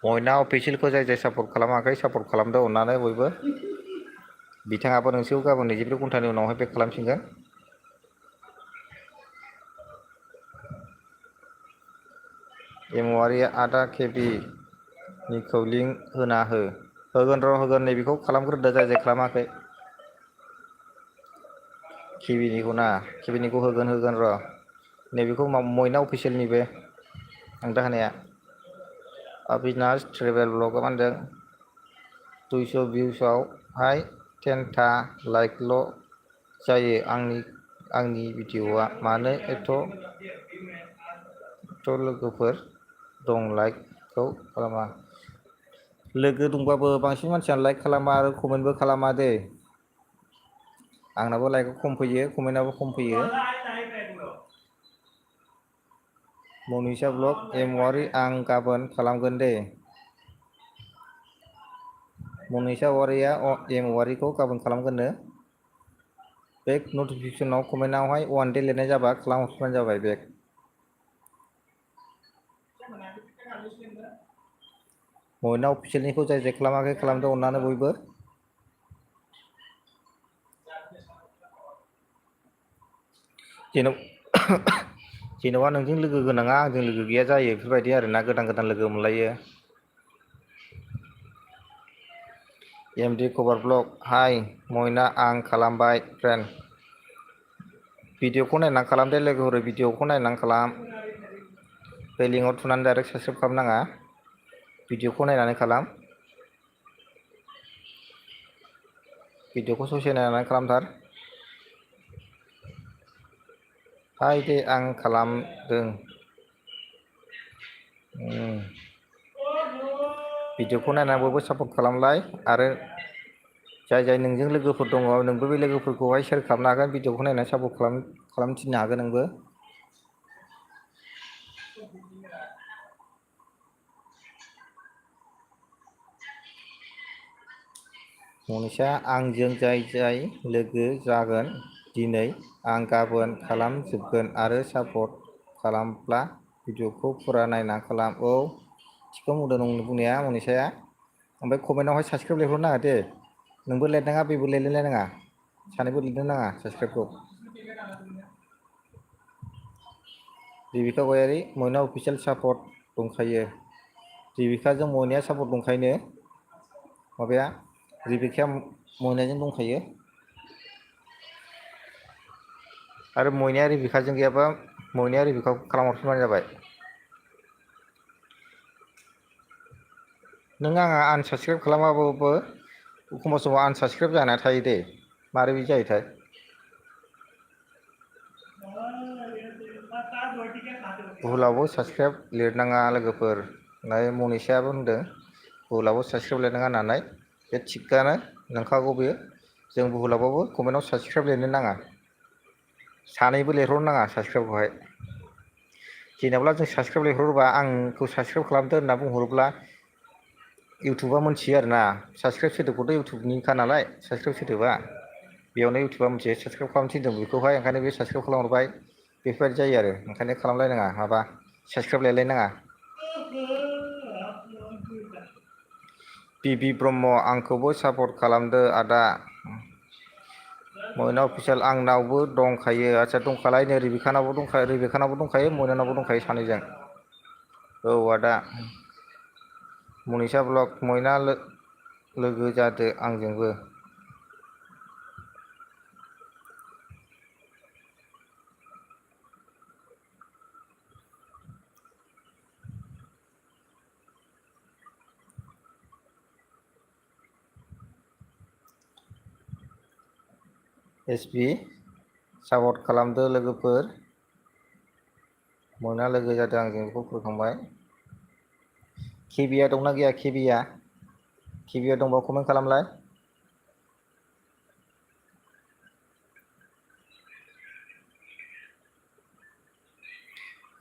मयना अफिसियेलखौ जाय जाय सापर्ट खालामाखै सापर्ट खालामदो अननानै बयबो बिथाङाबो नोंसोरखौ गाबोन 24 घन्टानि उनावहाय बेक खालामफिनगोन एमवारिया आदा केबि निखौ लिंक होना होगोन नैबेखौ खालामग्रोदो जाय जाय खालामाखै केबिनिखौ होगोन र' नैबेखौ मयना अफिसियेलनि बे आं दा होनाया अबिनास ट्रेभेल ब्लगआ मा होनदों 200 भिउसआवहाय 10था लाइकल' जायो आंनि भिडिअआ मानो एथ' लोगोफोर दं लाइकखौ खालामा लोगो दंबाबो बांसिन मानसियानो लाइक खालामा आरो कमेन्टबो खालामा दे आंनाबो लाइकआ खम फैयो कमेन्टआबो खम फैयो मनिषा ब्लग एमवारि आं गाबोन खालामगोन दे मनिषा वारिया एमवारिखौ गाबोन खालामगोननो बेक नटिफिकेसनाव कमेन्टआवहाय 1 दे लिरनाय जाबा खालामहरफिनबानो जाबाय बेक मयना अफिसियेलनिखौ जाय जाय खालामाखै खालामदो अननानै बयबो जेन'बा नोंजों लोगो गोनाङा आंजों लोगो गैया जायो बेफोरबायदि आरोना गोदान लोगो मोनलायो एमडि कभार ब्लग हाय मयना आं खालामबाय फ्रेन्ड भिडिअखौ नायनानै खालामदे लोगोफोर भिडिअखौ नायनानै खालाम बे लिंकआव थुनानै डाइरेक्ट साबसक्राइब खालामनाङा भिडिअखौ नायनानै खालाम भिडिअखौ ससे नायनानै खालामथार हाय दे आं खालामदों भिडिअखौ नायनानै बयबो सापर्ट खालामलाय आरो जाय नोंजों लोगोफोर दङ नोंबो बे लोगोफोरखौहाय सेयार खालामनो हागोन भिडिअखौ नायनानै सापर्ट खालामनो थिननो हागोन नोंबो मनिषा आंजों जाय जाय लोगो जागोन दिनै आं गाबोन खालामजोबगोन आरो सापर्ट खालामब्ला भिडिअखौ फुरा नायना खालाम। औ थिगखौनो बुंदों नों बुंनाया मनिषाया। ओमफ्राय कमेन्टआवहाय साबसक्राइब लिरहरनो नाङा दे। नोंबो लिरनाङा बेबो लिरलायनाङा सानैबो लिरनो नाङा साबसक्राइबखौ। देबिका गयारि मयना अफिसियेल सापर्ट दंखायो। देबिकाजों मयनाया सापर्ट दंखायनो माबाया रेबिकाया मयनाजों दंखायो। आरो मयनाया रेबिकाजों गैयाबा मयनाया रेबिकाखौ खालामहरफिनबानो जाबाय। नों आंहा आनसाबसक्राइब खालामाबाबो एखमबा समाव आनसाबसक्राइब जाना थायो दे। मारै बिदि जायोथाय? भुलावबो साबसक्राइब लिरनाङा लोगोफोर होननानै मनिषायाबो होनदों भुलावबो साबसक्राइब लिरनाङा होननानै। बे थिगानो नंखागौ बेयो। जों भुलावबाबो कमेन्टआव साबसक्राइब लिरनो नाङा। सानैबो लिरहरनो नाङा साबसक्राइबखौहाय। जेनेब्ला जों साबसक्राइब लिरहरोबा आंखौ साबसक्राइब खालामदो होनना बुंहरोब्ला इउटुबा मोनथियो आरोना। साबसक्राइब सोदोबखौथ' इउटुबनिखा नालाय साबसक्राइब सोदोबा। बेयावनो इउटुबा मोनथियो साबसक्राइब खालामनो थिनदों बेखौहाय ओंखायनो बे साबसक्राइब खालामहरबाय। बेफोरबायदि जायो आरो ओंखायनो खालामलायनाङा माबा साबसक्राइब लायलायनाङा। बिबि ब्रह्म आंखौबो सापर्ट खालामदो आदा। मयना अफिसियेल आंनावबो दंखायो। आदसा दंखालायनो रेबिकानावबो दंखायो मयनानावबो दंखायो सानैजों। औ आदा। मनिषा ब्लग मयना लोगो जादो आंजोंबो। एसपि सापर्ट खालामदो लोगोफोर। मयना लोगो जादों आंजों बेखौ फोरमायखांबाय। केबिआ दंना गैया केबिआ दंबा कमेन्ट खालामलाय।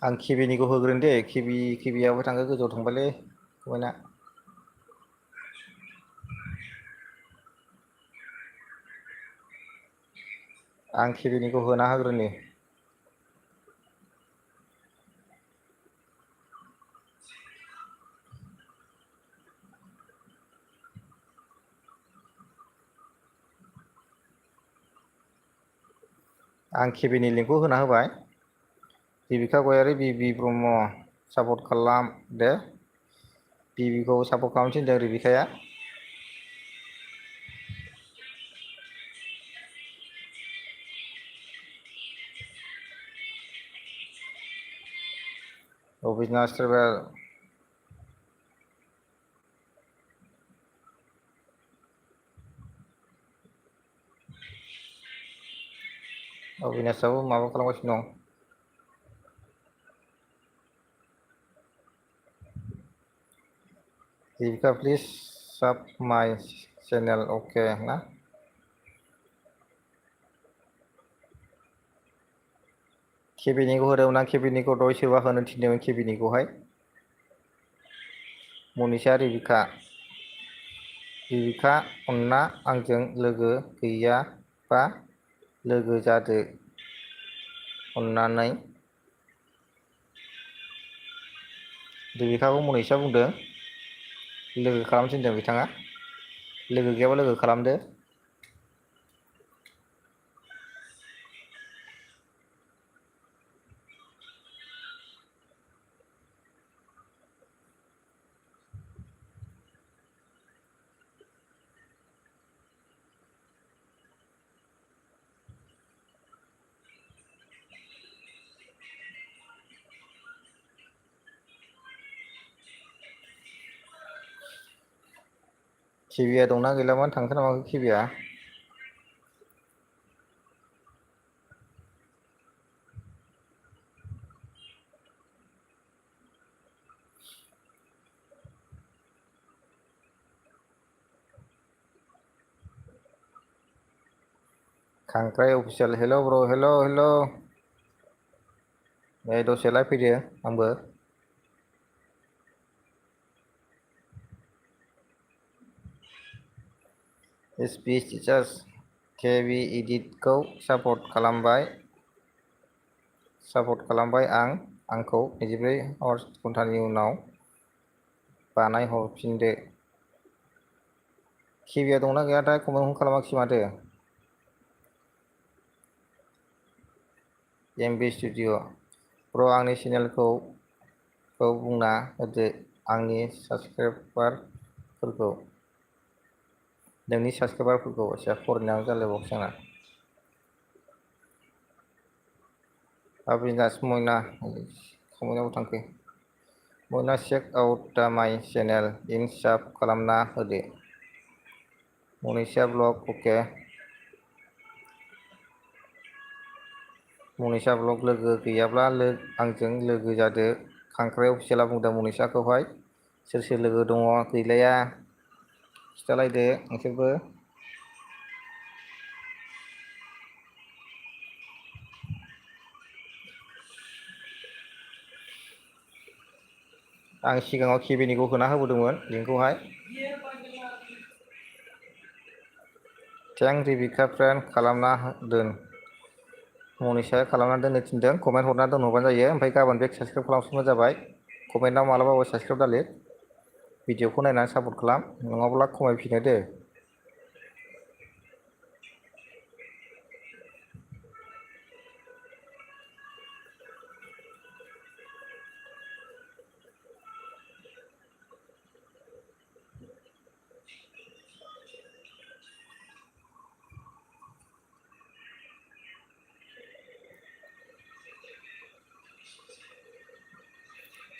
आं केबिनिखौ होग्रोनो दे। केबिआबो थांखो गोजौआव थांबायलै कमेन्टआ। आं केबिनिखौ होना होग्रोनि। आं केबिनि लिंकखौ होना होबाय। देबिका गयारि बिबि ब्रह्म सापर्ट खालाम दे। बिबिखौ सापर्ट खालामनो थिनदों रेबिकाया। अबिनास ट्रेभेल अबिनासाबो माबा खालामगासिनो दं। देबिका प्लिज साब माइ चेनेल अके ना। केबिनिखौ होदोंमोन आं केबिनिखौ दहाय सोरबा होनो थिनदोंमोन केबिनिखौहाय। मनिषा रेबिका अनना आंजों लोगो गैयाबा लोगो जादो अननानै। देबिकाखौ मनिषा बुंदों लोगो खालामनो थिनदों बिथाङा। लोगो गैयाबा लोगो खालामदो। केबिआ दंना गैलामोन थांखो ना माखो केबिआ। खांख्राइ अफिसियेल हेल' ब्र हेल'। नै दसेलाय फैदो आंबो। एसपि टिचार्स केबि इदिटखौ सापर्ट खालामबाय आंखौ 24 घन्टानि उनाव बानायहरफिनदो। केबिआ दंना गैयाथाय कमेन्टखौनो खालामाखिसै माथो। एमबि स्टुडिअ ब्र आंनि चेनेलखौ बुंना होदो आंनि साबस्क्राइबारफोरखौ। नोंनि साबस्क्राइबारफोरखौ एसे फरायनायाव जालायबावसै आंना। अबिनाश मयना कमेन्टआव थांखो। मयना चेक आउट दा माइ चेनेल इन साब खालामना होदो। मनिषा ब्लग अके। मनिषा ब्लग लोगो गैयाब्ला आंजों लोगो जादो। खांख्राइ अफिसियेला बुंदों मनिषाखौहाय। सोर सोर लोगो दङ गैलाया खिथालायदो नोंसोरबो। आं सिगाङाव केबिनिखौ होना होबोदोंमोन लिंकखौहाय। थेंक रिबिका फ्रेन्ड खालामना दोन। मनिषाया खालामना दोननो थिनदों कमेन्ट हरना दोनहरबानो जायो। ओमफ्राय गाबोन बेग साबसक्राइब खालामफिनबानो जाबाय। कमेन्टआव मालाबाबो साबसक्राइब दालिर। भिडिअखौ नायनानै सापर्ट खालाम नङाब्ला खमायफिनो दे।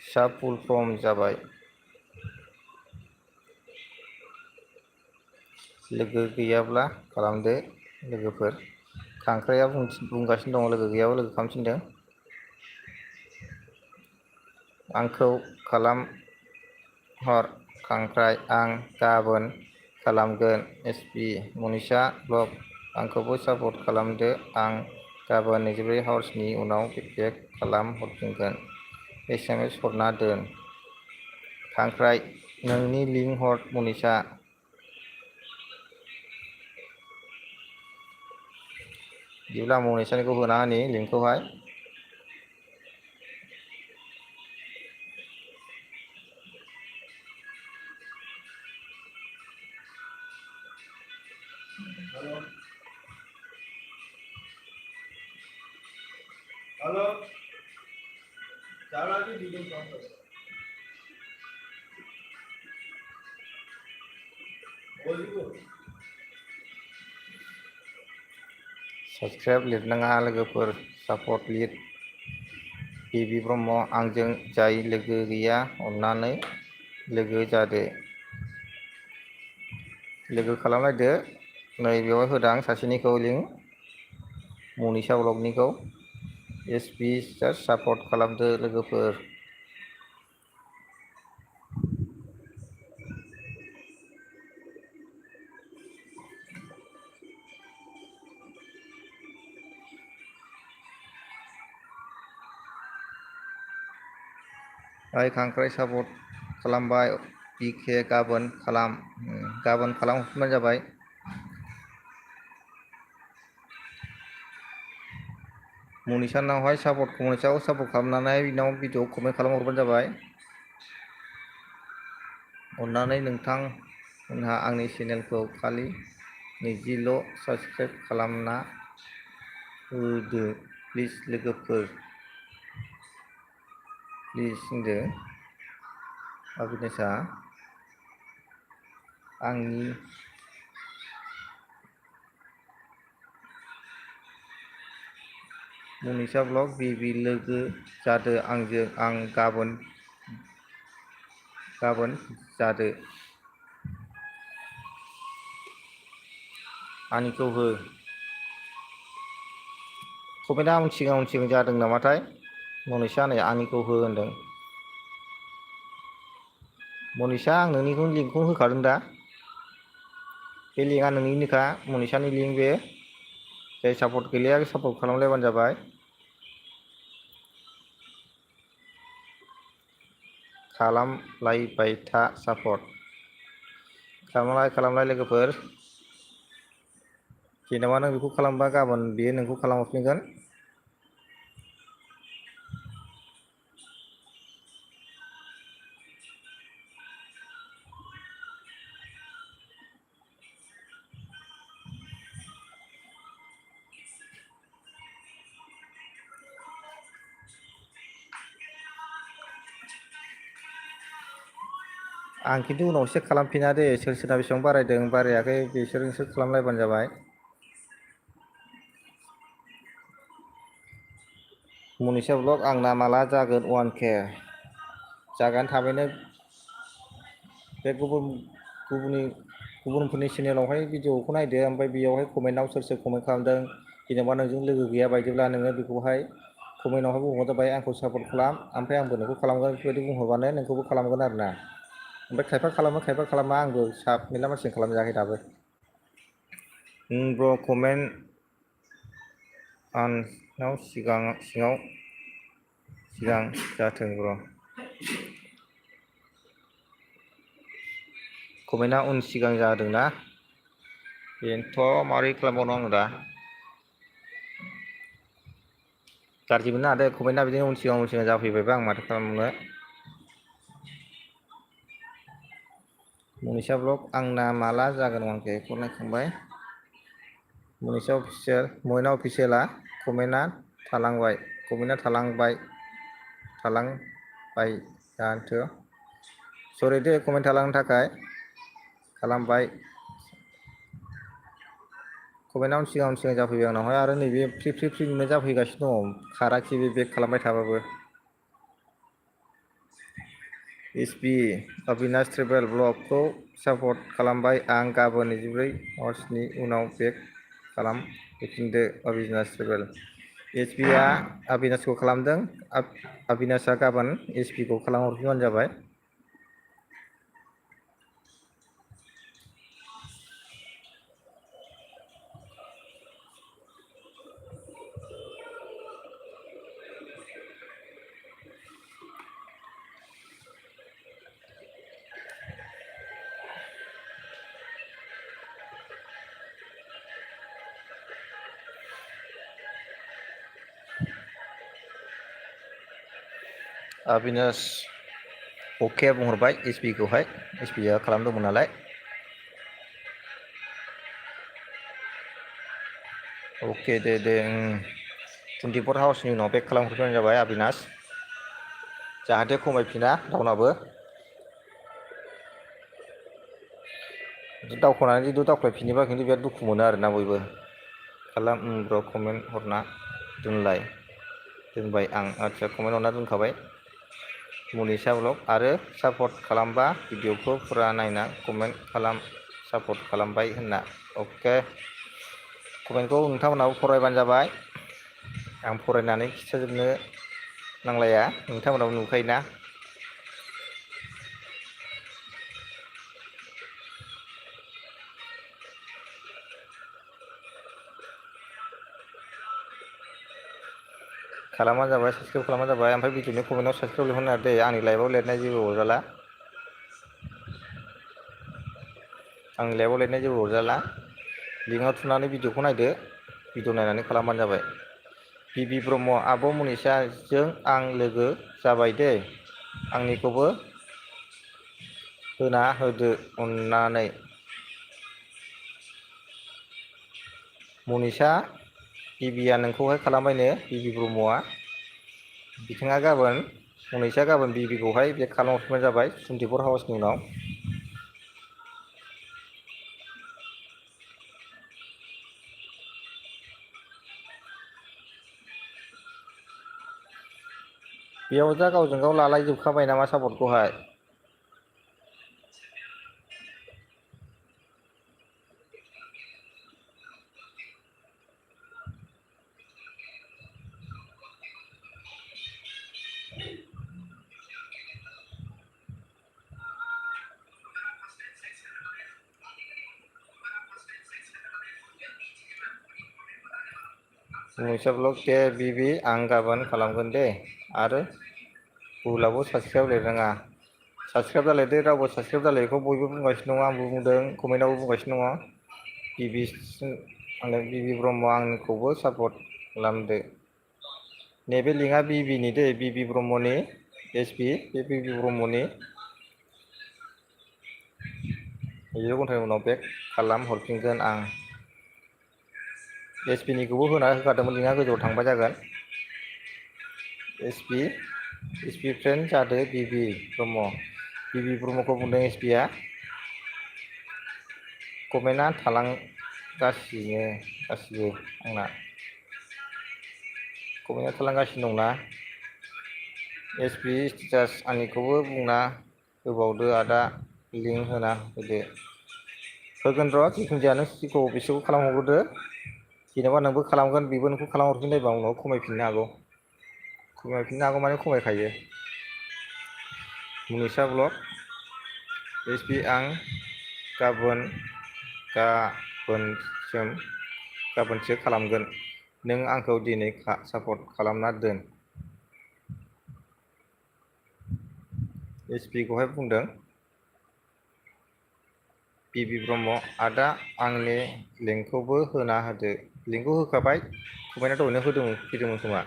साब फुल फर्म जाबाय। लोगो गैयाब्ला खालामदो लोगोफोर। खांख्राइआ बुंगासिनो दङ लोगो गैयाबा लोगो खालामफिनदों। आंखौ खालामहर खांख्राइ आं गाबोन खालामगोन। एसपि मनिषा ब्लग आंखौबो सापर्ट खालामदो आं गाबोन 24 हावार्सनि उनाव बेक खालाम हरफिनगोन। SMS हरना दोन। खांख्राइ नोंनि लिंक हर मनिषा। बिदिब्ला मनिषानिखौ होना होनि लिंकखौहाय। साबस्क्राइब लिरनाङा लोगोफोर सापर्ट लिर। बिबि ब्रह्म आंजों जाय लोगो गैया अननानै लोगो जादो। लोगो खालामलायदो। नै बेवहाय होदां सासेनिखौ लिंक मनिषा ब्लगनिखौ। एसपि जास्ट सापर्ट खालामदो लोगोफोर। ओइ खांख्राइ सापर्ट खालामबाय। बिके गाबोन खालामहरफिनबानो जाबाय। मनिषानावहाय मनिषाखौ सापर्ट खालामनानै बिनाव भिडिअ कमेन्ट खालामहरबानो जाबाय। अननानै नोंथांमोनहा आंनि चेनेलखौ खालि 20ल' साबस्क्राइब खालामना होदो प्लिज लोगोफोर प्लिज होनदो अबिनाशआ। आंनि मनिषा ब्लग बिबि लोगो जादो आंजों आं गाबोन जादो। आंनिखौ हो। कमेन्टआ उन सिगां जादों नामाथाय। मनिषा नै आंनिखौ हो होनदों। मनिषा आं नोंनिखौ लिंकखौ होखादों दा। बे लिंकआ नोंनिनोखा मनिषानि लिंक बे। जाय सापर्ट गैलाया सापर्ट खालामलायबानो जाबाय। खालामलायबाय था सापर्ट खालामलाय लोगोफोर। जेनेबा नों बेखौ खालामबा गाबोन बियो नोंखौ खालामहरफिनगोन। आं खिन्थु उनाव चेक खालामफिना दे सोर सोरना बेसेबां बारायदों बारायाखै बिसोरजोंसो खालामलायबानो जाबाय। मनिसा ब्लग आंना माला जागोन 1K जागोन थाबैनो बे गुबुनफोरनि चेनेलावहाय भिडिअखौ नायदो ओमफ्राय बेयावहाय कमेन्टआव सोर सोर कमेन्ट खालामदों जेनेबा नोंजों लोगो गैया बायदिब्ला नोङो बेखौहाय कमेन्टआवहाय बुंहरबानो जाबाय आंखौ सापर्ट खालाम ओमफ्राय आंबो नोंखौ खालामगोन बेफोरबायदि बुंहरबानो नोंखौबो खालामगोन आरो ना। ओमफ्राय खायफा खालामो खायफा खालामा आंबो मेरला मानसिजों खालामजायाखै दाबो। ब्र कमेन्ट आंनाव सिगां जाथों ब्र कमेन्टआ उन सिगां जादोंना बेनोथ' माबोरै खालामबावनो आङो दा। गाज्रि मोननो नाङा दे कमेन्टआ बिदिनो उन सिगां जाफैबायबा आं माथो खालामनो। मनिसा ब्लग आंना माला जागोन 1K खौ नायखांबाय। मनिसा अफिसियेल मयना अफिसियेला कमेन्टआ थालांबाय जानोथ' सरि दे कमेन्ट थालांनो थाखाय खालामबाय। कमेन्टआ उन सिगां जाफैबाय आंनावहाय आरो नैबे फ्रि नुनाय जाफैगासिनो दङ खाराखि बे बेक खालामबाय थाबाबो। SB अबिनास ट्रेभेल ब्लगखौ सापर्ट खालामबाय आं गाबोन 24 आवार्सनि उनाव बेक खालामहैफिनदो अबिनास ट्रेभेल। SB आ अबिनासखौ खालामदों अबिनासआ गाबोन SB खौ खालामहरफिनबानो जाबाय। अबिनास अके बुंहरबाय SB खौहाय SB आ खालामदोंमोन नालाय। अके दे 24 आवार्सनि उनाव बेक खालामहरफिनबानो जाबाय अबिनास जाहाथे खमायफिना रावनाबो। दावखोनानै जुदि दावख्लायफिनोबा खिन्थु बिराद दुखु मोनो आरोना बयबो। खालाम ब्र कमेन्ट हरना दोनबाय आं आदसा कमेन्ट हरना दोनखाबाय। मनिसा ब्लग आरो सापर्ट खालामबा भिडिअखौ फुरा नायना कमेन्ट खालाम सापर्ट खालामबाय होनना अके कमेन्टखौ नोंथांमोनहाबो फरायबानो जाबाय। आं फरायनानै खिथाजोबनो नांलाया नोंथांमोनहाबो नुखायोना। खालामबानो जाबाय साबसक्राइब खालामबानो जाबाय ओमफ्राय भिडिअनि कमेन्टआव साबसक्राइब लिरहरनो नाङा दे आंनि लाइभआव लिरनाय जेबो अरजाला। आंनि लाइभआव लिरनाय जेबो अरजाला लिंकआव थुनानै भिडिअखौ नायदो भिडिअ नायनानै खालामबानो जाबाय। बिबि ब्रह्म आब' मनिसाजों आं लोगो जाबाय दे आंनिखौबो होना होदो अन्नानै। मनिसा बिबिआ नोंखौहाय खालामबायनो बिबि ब्रह्मआ बिथाङा गाबोन मनिसाया गाबोन बिबिखौहाय बेक खालामहरफिनबानो जाबाय 24 आवार्सनि उनाव। बेयाव दा गावजों गाव लालायजोबखाबाय नामा सापर्टखौहाय। मनिसा ब्लग दे बिबि आं गाबोन खालामगोन दे आरो भुलावबो साबसक्राइब लिरनाङा साबसक्राइब जालायदो रावबो साबसक्राइब जालायैखौ बयबो बुंगासिनो दङ आंबो बुंदों कमेन्टआवबो बुंगासिनो दङ बिबि आंनो बिबि ब्रह्म आंनिखौबो सापर्ट खालामदो। नैबे लिंकआ बिबिनि दै बिबि ब्रह्मनि एसपि बे बिबि ब्रह्मनि 10 घन्टानि उनाव बेक खालाम हरफिनगोन आं। एसपि निखौबो होना होखादोंमोन लिंकआ गोजौआव थांबाय जागोन। एसपि फ्रेन्ड जादो बिबि ब्रह्मखौ बुंदों एसपिआ कमेन्टआ थालांगासिनो गासिबो आंना कमेन्टआ थालांगासिनो दंना। एसपि स्टेटास आंनिखौबो बुंना होबावदो आदा लिंक होना होदो। होगोन र' जिखुनु जाया नों सिखौ बिसोरखौ खालामहरग्रोदो। जेनेबा नोंबो खालामगोन बेबो नोंखौ खालामहरफिनलायबा उनाव खमायफिननो हागौ। खमायफिननो हागौ माने खमायखायो। मनिसा ब्लग एसपि आं गाबोनसो खालामगोन। नों आंखौ दिनै सापर्ट खालामना दोन। एसपि खौहाय बुंदों बिबि ब्रह्म आदा आंनि लिंकखौबो होना होदो। लिंकखौ होखाबाय कमेन्टआ दहायनो फैदोंमोन खोमा।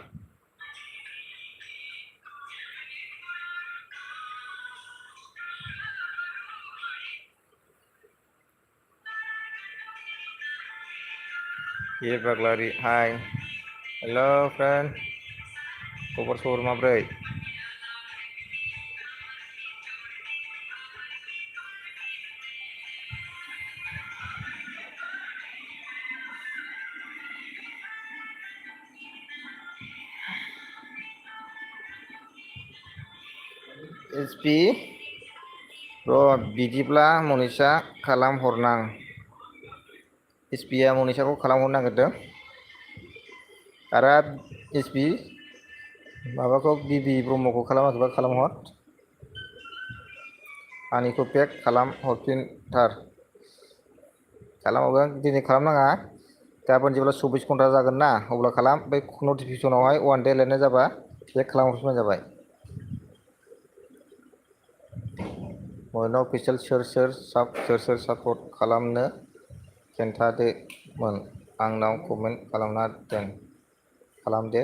ये बाग्लारि हाय हेल' फ्रेन्ड खबर सबर माब्रै? एसपि र' बिदिब्ला मनिसा खालामहरनां। एसपिआ मनिसाखौ खालामहरनो नागिरदों आरो एसपि माबाखौ बिबि ब्रह्मखौ खालामाखैबा खालामहर। आंनिखौ बेक खालाम हरफिनथार। खालामहरगोन दिनै खालामनाङा गाबोन जेब्ला 24 घन्टा जागोन ना अब्ला खालाम। बे नटिफिकेसनावहाय 1 डे लिरनाय जाबा बेक खालामहरफिनबानो जाबाय। बयनाव अफिसियेल सोर सोर सापर्ट खालामनो खोन्थादोमोन आंनाव कमेन्ट खालामदो।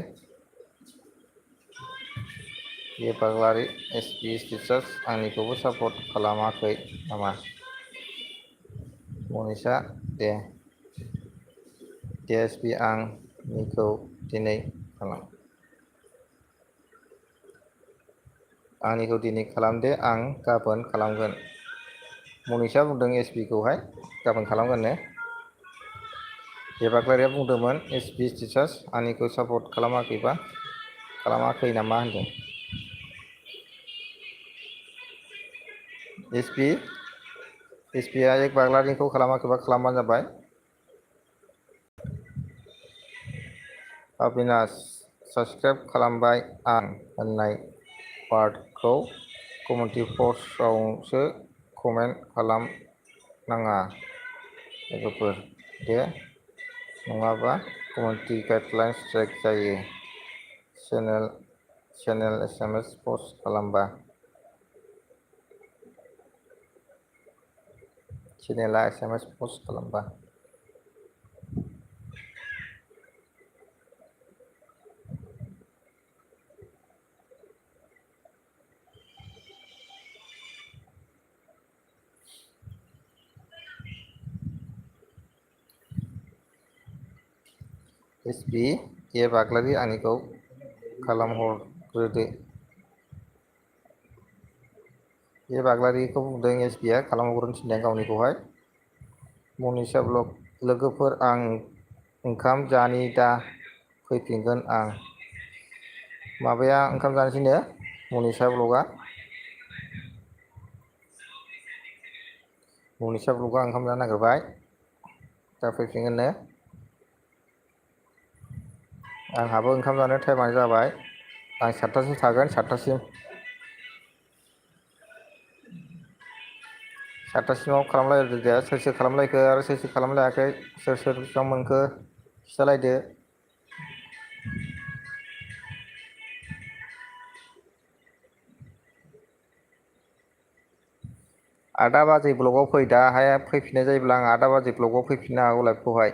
ये बाग्लारि एसपि स्टेटास आंनिखौबो सापर्ट खालामाखै नामा? मनिसा दे एसपि आंनिखौ दिनै खालाम। आंनिखौ दिनै खालामदो आं गाबोन खालामगोन। मनिसा बुंदों एसपि खौहाय गाबोन खालामगोननो। बाग्लारिया बुंदोंमोन एसपि स्टेटास आंनिखौ सापर्ट खालामाखै नामा होनदों। एसपिआ बाग्लारिखौ खालामाखैबा खालामबानो जाबाय। अबिनाश साबसक्राइब खालामबाय आं होननाय वार्डखौ कमिउनिटि पस्टआवसो कमेन्ट खालामनाङा लोगोफोर दे नङाबा कमिउनिटि गाइडलाइन्स स्ट्राइक जायो। चेनेल एसएमएस पस्ट खालामबा। चेनेला एसएमएस पस्ट खालामबा। एसपि ए बाग्लारि आंनिखौ खालामहरग्रोदो। बे बाग्लारिखौ बुंदों एसपिआ खालामहरग्रोनो थिनदों गावनिखौहाय। मनिसा ब्लग लोगोफोर आं ओंखाम जानि दा फैफिनगोन आं। माबाया ओंखाम जानोसैनो मनिसा ब्लगआ ओंखाम जानो नागिरबाय दा फैफिनगोननो। आंहाबो ओंखाम जानो टाइमानो जाबाय। आं 7थासिम थागोन 7थासिम। 7थासिमाव खालामलायदो दे सोर सोर खालामलायखो आरो सोर सोर खालामलायाखै सोर सोर बेसेबां मोनखो खिथालायदो। आदा बाजै ब्लगाव फै दाहाय फैफिननाय जायोब्ला आं आदा बाजै ब्लगाव फैफिननो हागौ लाइभखौहाय।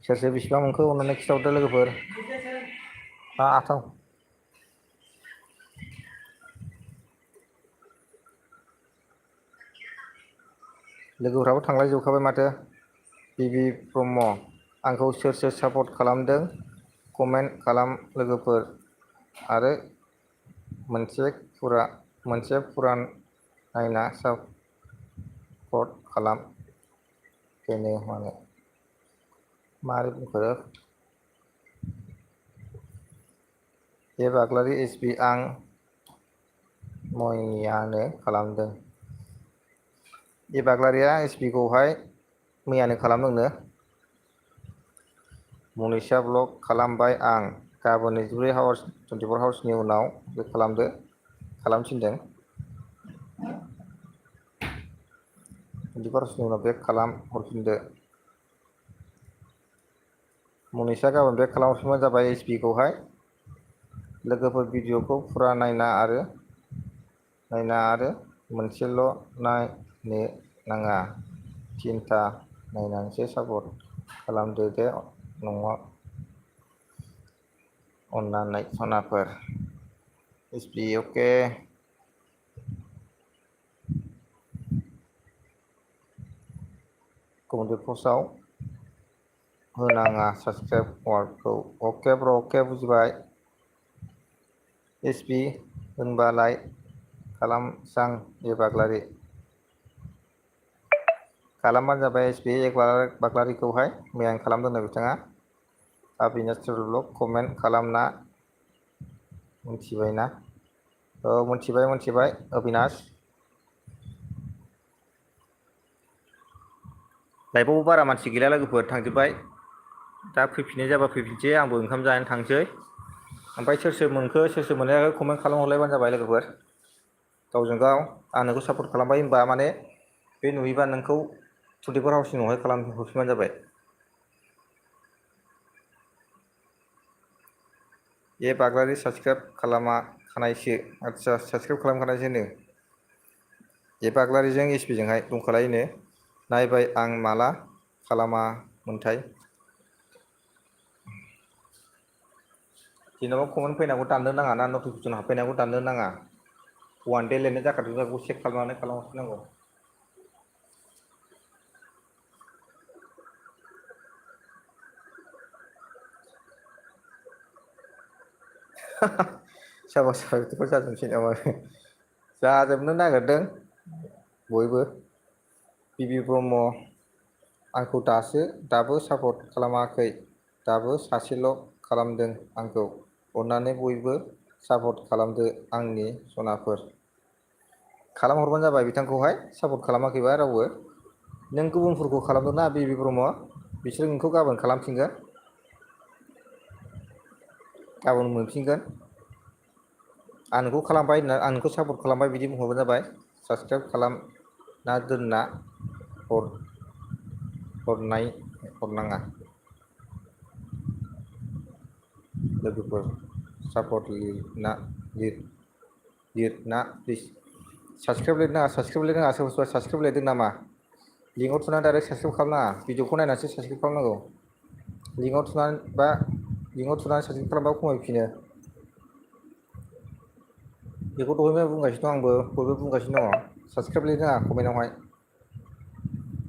सोर सोर बेसेबां मोनखो अननानै खिथाहरदो लोगोफोर। आथाव लोगोफ्राबो थांलायजोबखाबाय माथो। बिबि ब्रह्म आंखौ सोर सोर सापर्ट खालामदों कमेन्ट खालाम लोगोफोर आरो मोनसे फुरान नायना सापर्ट खालाम। बेनो मारै बुंखो बे बाग्लारि एसपि आं मैयानो खालामदों। बे बाग्लारिया एसपि खौहाय मैयानो खालामदोंनो। मनिसा ब्लग खालामबाय आं गाबोन 24 हावार्सनि उनाव बे खालामनो थिनदों। 24 हावार्सनि उनाव बेक खालाम हरफिनदो। मनिसा गाबोन बेक खालामहरफिनबानो जाबाय एसपि खौहाय। लोगोफोर भिडिअखौ फुरा नायना आरो मोनसेल' नायनो नाङा तिनथा नायनानैसो सापर्ट खालामदो दे अननानै सनाफोर। एसपि अके। कमेन्ट पस्टआव होनाङा साबसक्राइब वार्डखौ। अके ब्र अके बुजिबाय। एसपि होनबालाय खालामसां ए बाग्लारि। खालामबानो जाबाय एसपि बाग्लारिखौहाय मैयानो खालामदोंनो बिथाङा। अबिनाश ब्लग कमेन्ट खालामना मिथिबायना? औ मोनथिबाय अबिनाश। लाइफआवबो बारा मानसि गैला लोगोफोर थांजोब्बाय। दा फैफिननाय जाबा फैफिनसै आंबो ओंखाम जानो थांसै। ओमफ्राय सोर सोर मोनखो सोर सोर मोनाखै कमेन्ट खालामहरलायबानो जाबाय लोगोफोर। गावजों गाव आं नोंखौ सापर्ट खालामबाय होनबा माने बे नुयोबा नोंखौ 24 हावार्सनि उनावहाय हरफिनबानो जाबाय। ए बाग्लारि साबसक्राइब खालामखानायसो। आदसा साबसक्राइब खालामखानायसोनो। ए बाग्लारिजों एसपि जोंहाय दंखालायोनो। नायबाय आं माला खालामामोनथाय। जेन'बा कमेन्ट फैनांगौ दाननो नाङा ना नटिफिकेसन हाबफैनांगौ दाननो नाङा। वान दे लिरनाय जाखादों बेखौ चेक खालामनानै खालामहरफिननांगौ। सोरबा सोरबा बिदिबो जाजोबसै नामा? जाजोबनो नागिरदों बयबो। बिबि ब्रह्म आंखौ दाबो सापर्ट खालामाखै। दाबो सासेल' खालामदों आंखौ। अननानै बयबो सापर्ट खालामदो आंनि सनाफोर। खालामहरबानो जाबाय बिथांखौहाय सापर्ट खालामाखैबा रावबो। नों गुबुनफोरखौ खालामदोंना बिबि ब्रह्म बिसोर नोंखौ गाबोन खालामफिनगोन। गाबोन मोनफिनगोन। आं नोंखौ खालामबाय होनना आं नोंखौ सापर्ट खालामबाय बिदि बुंहरबानो जाबाय। साबसक्राइब खालामना दोनना हरनाङा। लोगोफोर सापर्ट लिरना प्लिज। साबसक्राइब लिरनाङा सोरबा सोरबा साबसक्राइब लिरदों नामा? लिंकआव थुनानै डाइरेक्ट साबसक्राइब खालामनाङा भिडिअखौ नायनानैसो साबसक्राइब खालामनांगौ। लिंकआव थुनानै साबसक्राइब खालामबा खमायफिनो। बेखौ दहायनिफ्राय बुंगासिनो दं आंबो बयबो बुंगासिनो दङ साबसक्राइब लिरनाङा कमेन्टआवहाय।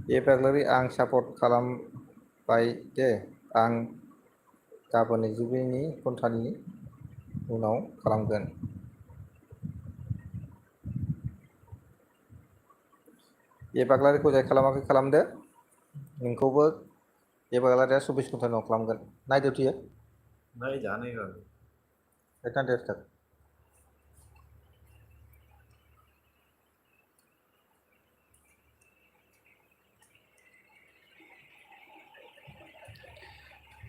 ए बाग्लारि आं सापर्ट खालामबाय दे आं गाबोन 24 घन्टानि उनाव खालामगोन। ए बाग्लारिखौ जाय खालामाखै खालामदो। नोंखौबो ए बाग्लारिया 24 घन्टानि उनाव खालामगोन। नायदो थियो।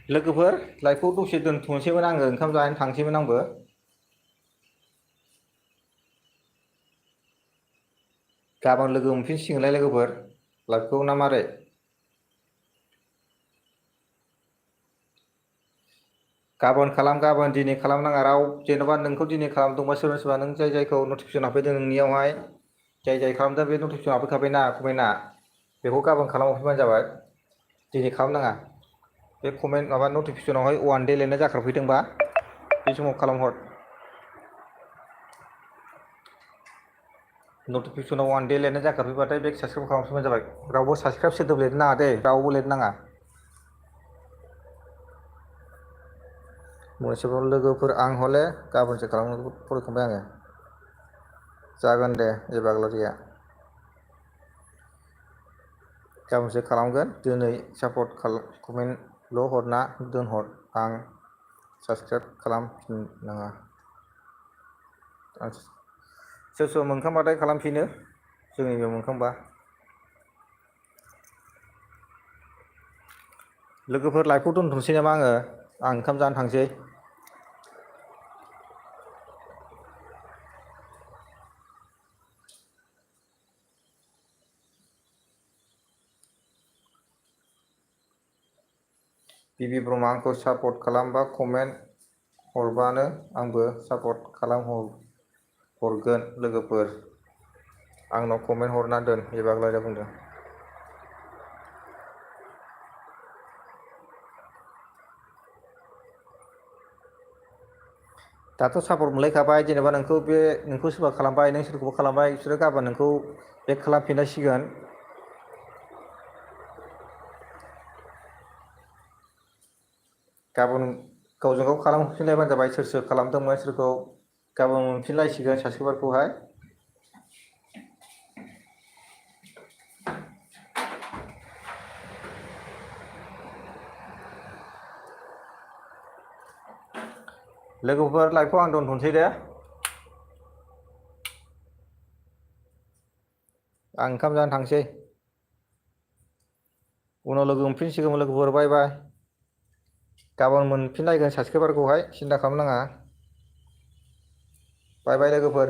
लोगोफोर लाइभखौ दसे दोनथ'नोसैमोन आङो ओंखाम जानो थांसैमोन आंबो। गाबोन लोगो मोनफिनसिगोनलाय लोगोफोर लाइभखौ ना मारै? गाबोन दिनै खालामनाङा जेन'बा नोंखौ दिनै खालामदोंबा सोरबा सोरबा नों जायखौ नटिफिकेसन हाबफैदों नोंनियावहाय जाय खालामदों बे नटिफिकेसन हाबफैखाबायना कमेन्टआ बेखौ गाबोन खालामहरफिनबानो जाबाय दिनै खालामनाङा। बे कमेन्ट माबा नटिफिकेसनावहाय 1 डे लिरनाय जाखारफैदोंबा बे समाव खालामहर। नटिफिकेसनाव 1 डे लिरनाय जाखारफैबाथाय बे साबसक्राइब खालामफिनबानो जाबाय। रावबो साबसक्राइब सोदोब लिरनो नाङा दे, रावबो लिरनो नाङा। मोनसेबाव लोगोफोर आं हले गाबोनसो खालामनो फरायखांबाय आङो। जागोन दे जेबो आगोलाव गैया। गाबोनसो खालामगोन, दिनै सापर्ट कमेन्टल' हरना दोनहर, आं साबसक्राइब खालामफिननाङा। सोर सोर मोनखांबाथाय खालामफिनो, जोंनिबो मोनखांबा। लोगोफोर लाइभखौ दोनथ'नोसै नामा आङो? आं ओंखाम जानो थांसै। बिबि ब्रह्म आंखौ सापर्ट खालामबा कमेन्ट हरबानो आंबो सापर्ट हरगोन। लोगोफोर आंनाव कमेन्ट हरना दोन, एबा आगलायदा बुंदों। दाथ' सापर्ट मोनलायखाबाय, जेनेबा नोंखौ सोरबा खालामबाय, नों सोरखौबा खालामबाय, बिसोरो गाबोन नोंखौ बेक खालामफिननांसिगोन। गाबोन गावजों गाव खालामफिनलायबानो जाबाय, सोर सोर खालामदोंमोन सोरखौ। गाबोन मोनफिनलायसिगोन साबस्क्राइबारखौहाय। लोगोफोर लाइभखौ आं दोनथ'नोसै दे। आं ओंखाम जानो थांसै। उनाव लोगो मोनफिनसिगोन लोगोफोर, बाय बाय। गाबोन मोनफिनलायगोन साबस्क्राइबारखौहाय, सिन्था खालामनाङा। बाय बाय लोगोफोर।